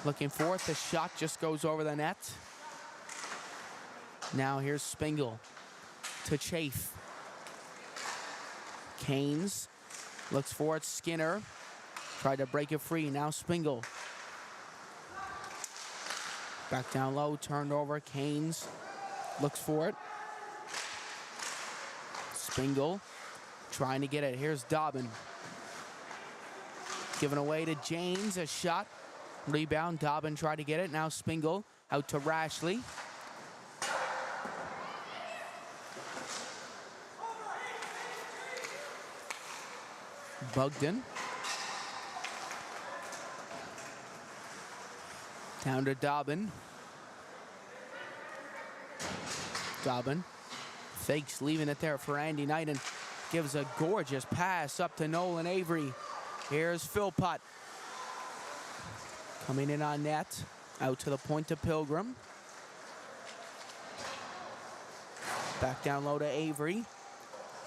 looking for it. The shot just goes over the net. Now here's Spingle to Chafe. Canes looks for it. Skinner tried to break it free. Now Spingle. Back down low, turned over. Canes looks for it. Spingle trying to get it. Here's Dobbin. Given away to James, a shot. Rebound, Dobbin tried to get it. Now Spingle out to Rashley. Bugden. Down to Dobbin. Dobbin fakes, leaving it there for Andy Knight, and gives a gorgeous pass up to Nolan Avery. Here's Philpott. Coming in on net. Out to the point to Pilgrim. Back down low to Avery.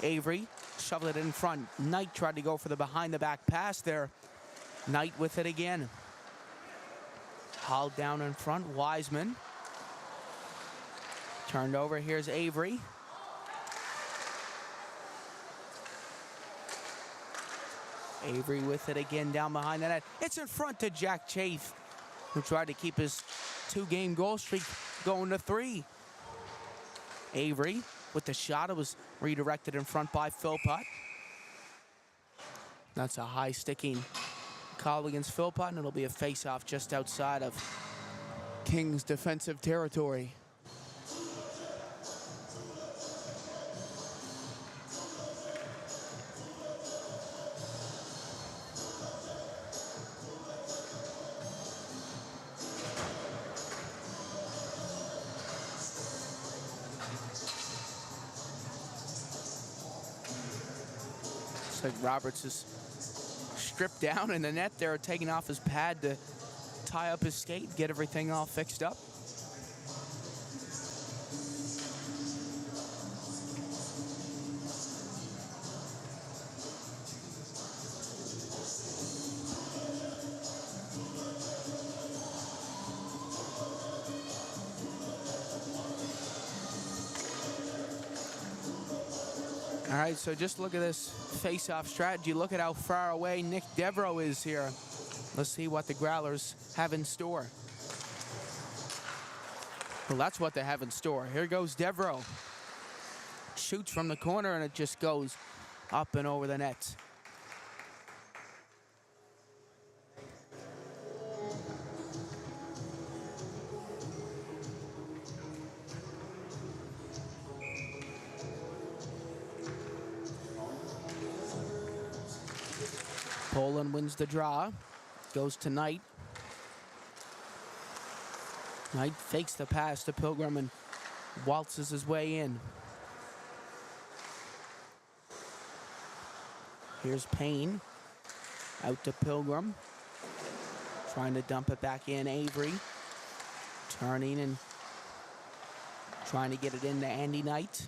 Avery shoveled it in front. Knight tried to go for the behind-the-back pass there. Knight with it again. Hauled down in front. Wiseman. Turned over. Here's Avery. Avery with it again down behind the net. It's in front to Jack Chafe, who tried to keep his two-game goal streak going to 3. Avery with the shot. It was redirected in front by Philpott. That's a high-sticking call against Philpott, and it'll be a face-off just outside of Kings' defensive territory. Like Roberts is stripped down in the net there, taking off his pad to tie up his skate, get everything all fixed up. All right, so just look at this face-off strategy. Look at how far away Nick Devereaux is here. Let's see what the Growlers have in store. Well, that's what they have in store. Here goes Devereaux. Shoots from the corner, and it just goes up and over the net. Poland wins the draw. Goes to Knight. Knight fakes the pass to Pilgrim and waltzes his way in. Here's Payne. Out to Pilgrim. Trying to dump it back in. Avery. Turning and trying to get it into Andy Knight.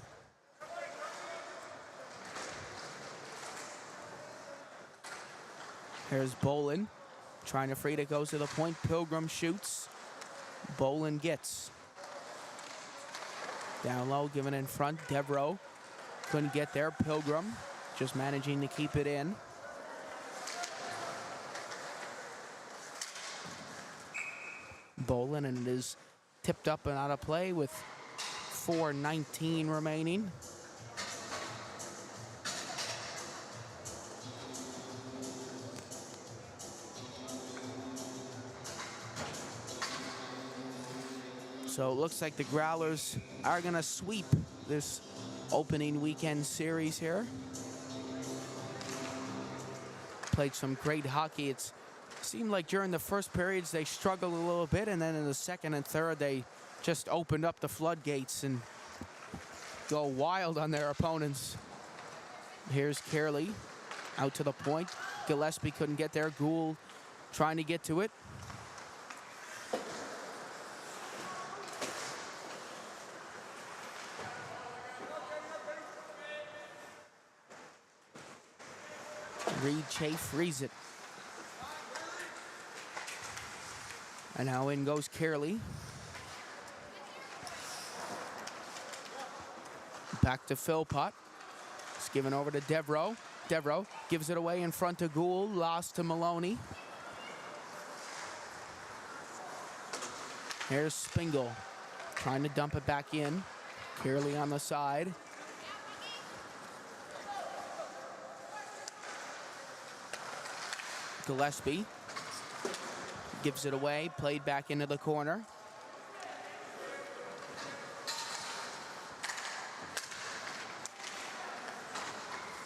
Here's Bolin. Trying to free it. Goes to the point. Pilgrim shoots. Bolin gets. Down low, given in front. Devereaux couldn't get there. Pilgrim just managing to keep it in. Bolin, and it is tipped up and out of play with 4:19 remaining. So it looks like the Growlers are going to sweep this opening weekend series here. Played some great hockey. It seemed like during the first periods they struggled a little bit, and then in the second and third they just opened up the floodgates and go wild on their opponents. Here's Carey out to the point. Gillespie couldn't get there. Gould trying to get to it. Reed Chafe frees it. And now in goes Carey. Back to Philpott. It's given over to Devereaux. Devereaux gives it away in front of Gould. Lost to Maloney. Here's Spingle. Trying to dump it back in. Carey on the side. Gillespie gives it away, played back into the corner.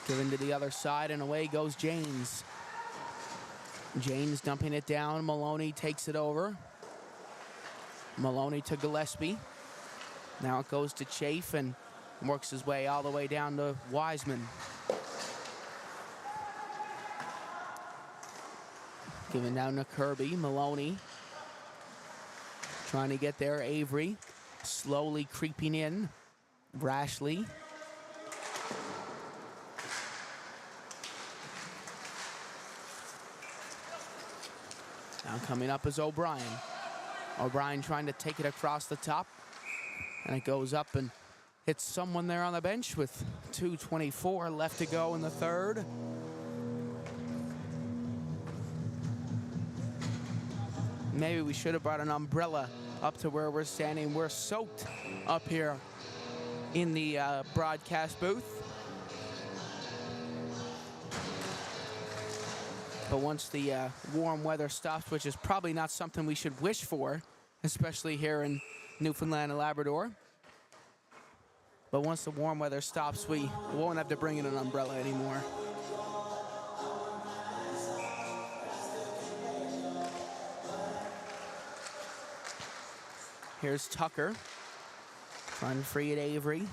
Given to the other side, and away goes James. James dumping it down. Maloney takes it over. Maloney to Gillespie. Now it goes to Chafe and works his way all the way down to Wiseman. Given down to Kirby. Maloney trying to get there. Avery slowly creeping in. Rashly. Now coming up is O'Brien. O'Brien trying to take it across the top. And it goes up and hits someone there on the bench with 2:24 left to go in the third. Maybe we should have brought an umbrella up to where we're standing. We're soaked up here in the broadcast booth. But once the warm weather stops, which is probably not something we should wish for, especially here in Newfoundland and Labrador. But once the warm weather stops, we won't have to bring in an umbrella anymore. Here's Tucker, trying to free it. Avery.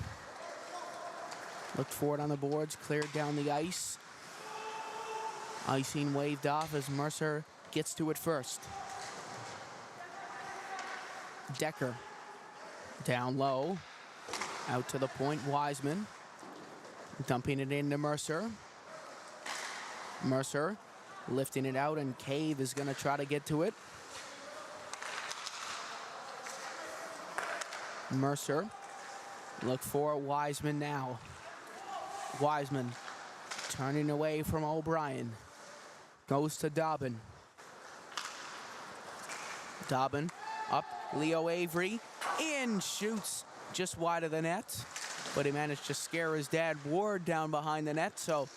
Looked for it on the boards, cleared down the ice. Icing waved off as Mercer gets to it first. Decker, down low, out to the point. Wiseman, dumping it into Mercer. Mercer lifting it out, and Cave is going to try to get to it. Mercer, look for Wiseman now. Wiseman turning away from O'Brien. Goes to Dobbin. Dobbin up. Leo Avery in, shoots just wide of the net. But he managed to scare his dad Ward down behind the net, so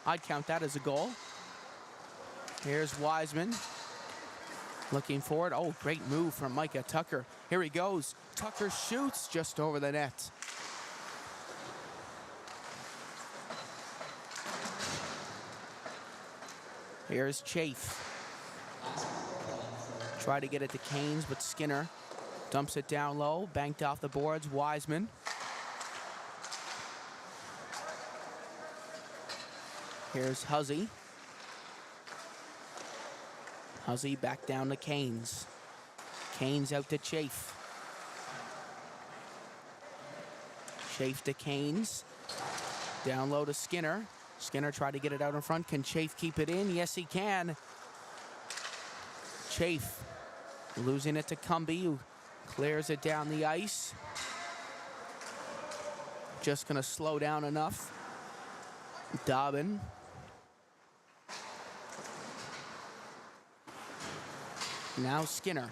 I'd count that as a goal. Here's Wiseman looking forward. Oh, great move from Micah Tucker. Here he goes. Tucker shoots just over the net. Here's Chafe. Try to get it to Canes, but Skinner dumps it down low. Banked off the boards. Wiseman. Here's Huzzy. Huzzy back down to Canes. Canes out to Chafe. Chafe to Canes. Down low to Skinner. Skinner tried to get it out in front. Can Chafe keep it in? Yes, he can. Chafe losing it to Cumby, who clears it down the ice. Just going to slow down enough. Dobbin. Now Skinner.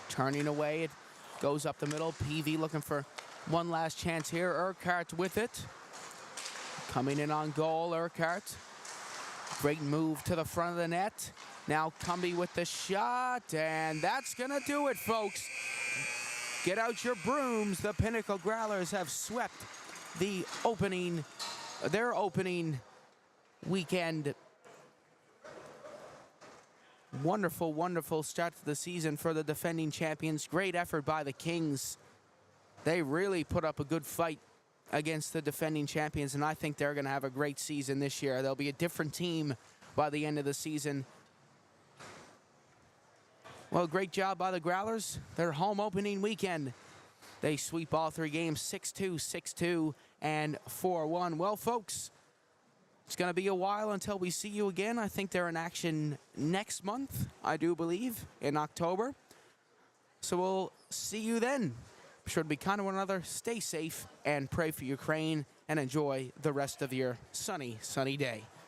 Turning away. It goes up the middle. PV looking for one last chance here. Urquhart with it. Coming in on goal, Urquhart. Great move to the front of the net. Now Cumby with the shot, and that's going to do it, folks. Get out your brooms. The Pinnacle Growlers have swept their opening weekend. Wonderful, wonderful start to the season for the defending champions. Great effort by the Kings. They really put up a good fight against the defending champions, and I think they're going to have a great season this year. They'll be a different team by the end of the season. Well, great job by the Growlers. Their home opening weekend. They sweep all three games 6-2, 6-2, and 4-1. Well, folks, it's going to be a while until we see you again. I think they're in action next month, I do believe, in October. So we'll see you then. Be sure to be kind to one another, stay safe, and pray for Ukraine, and enjoy the rest of your sunny, sunny day.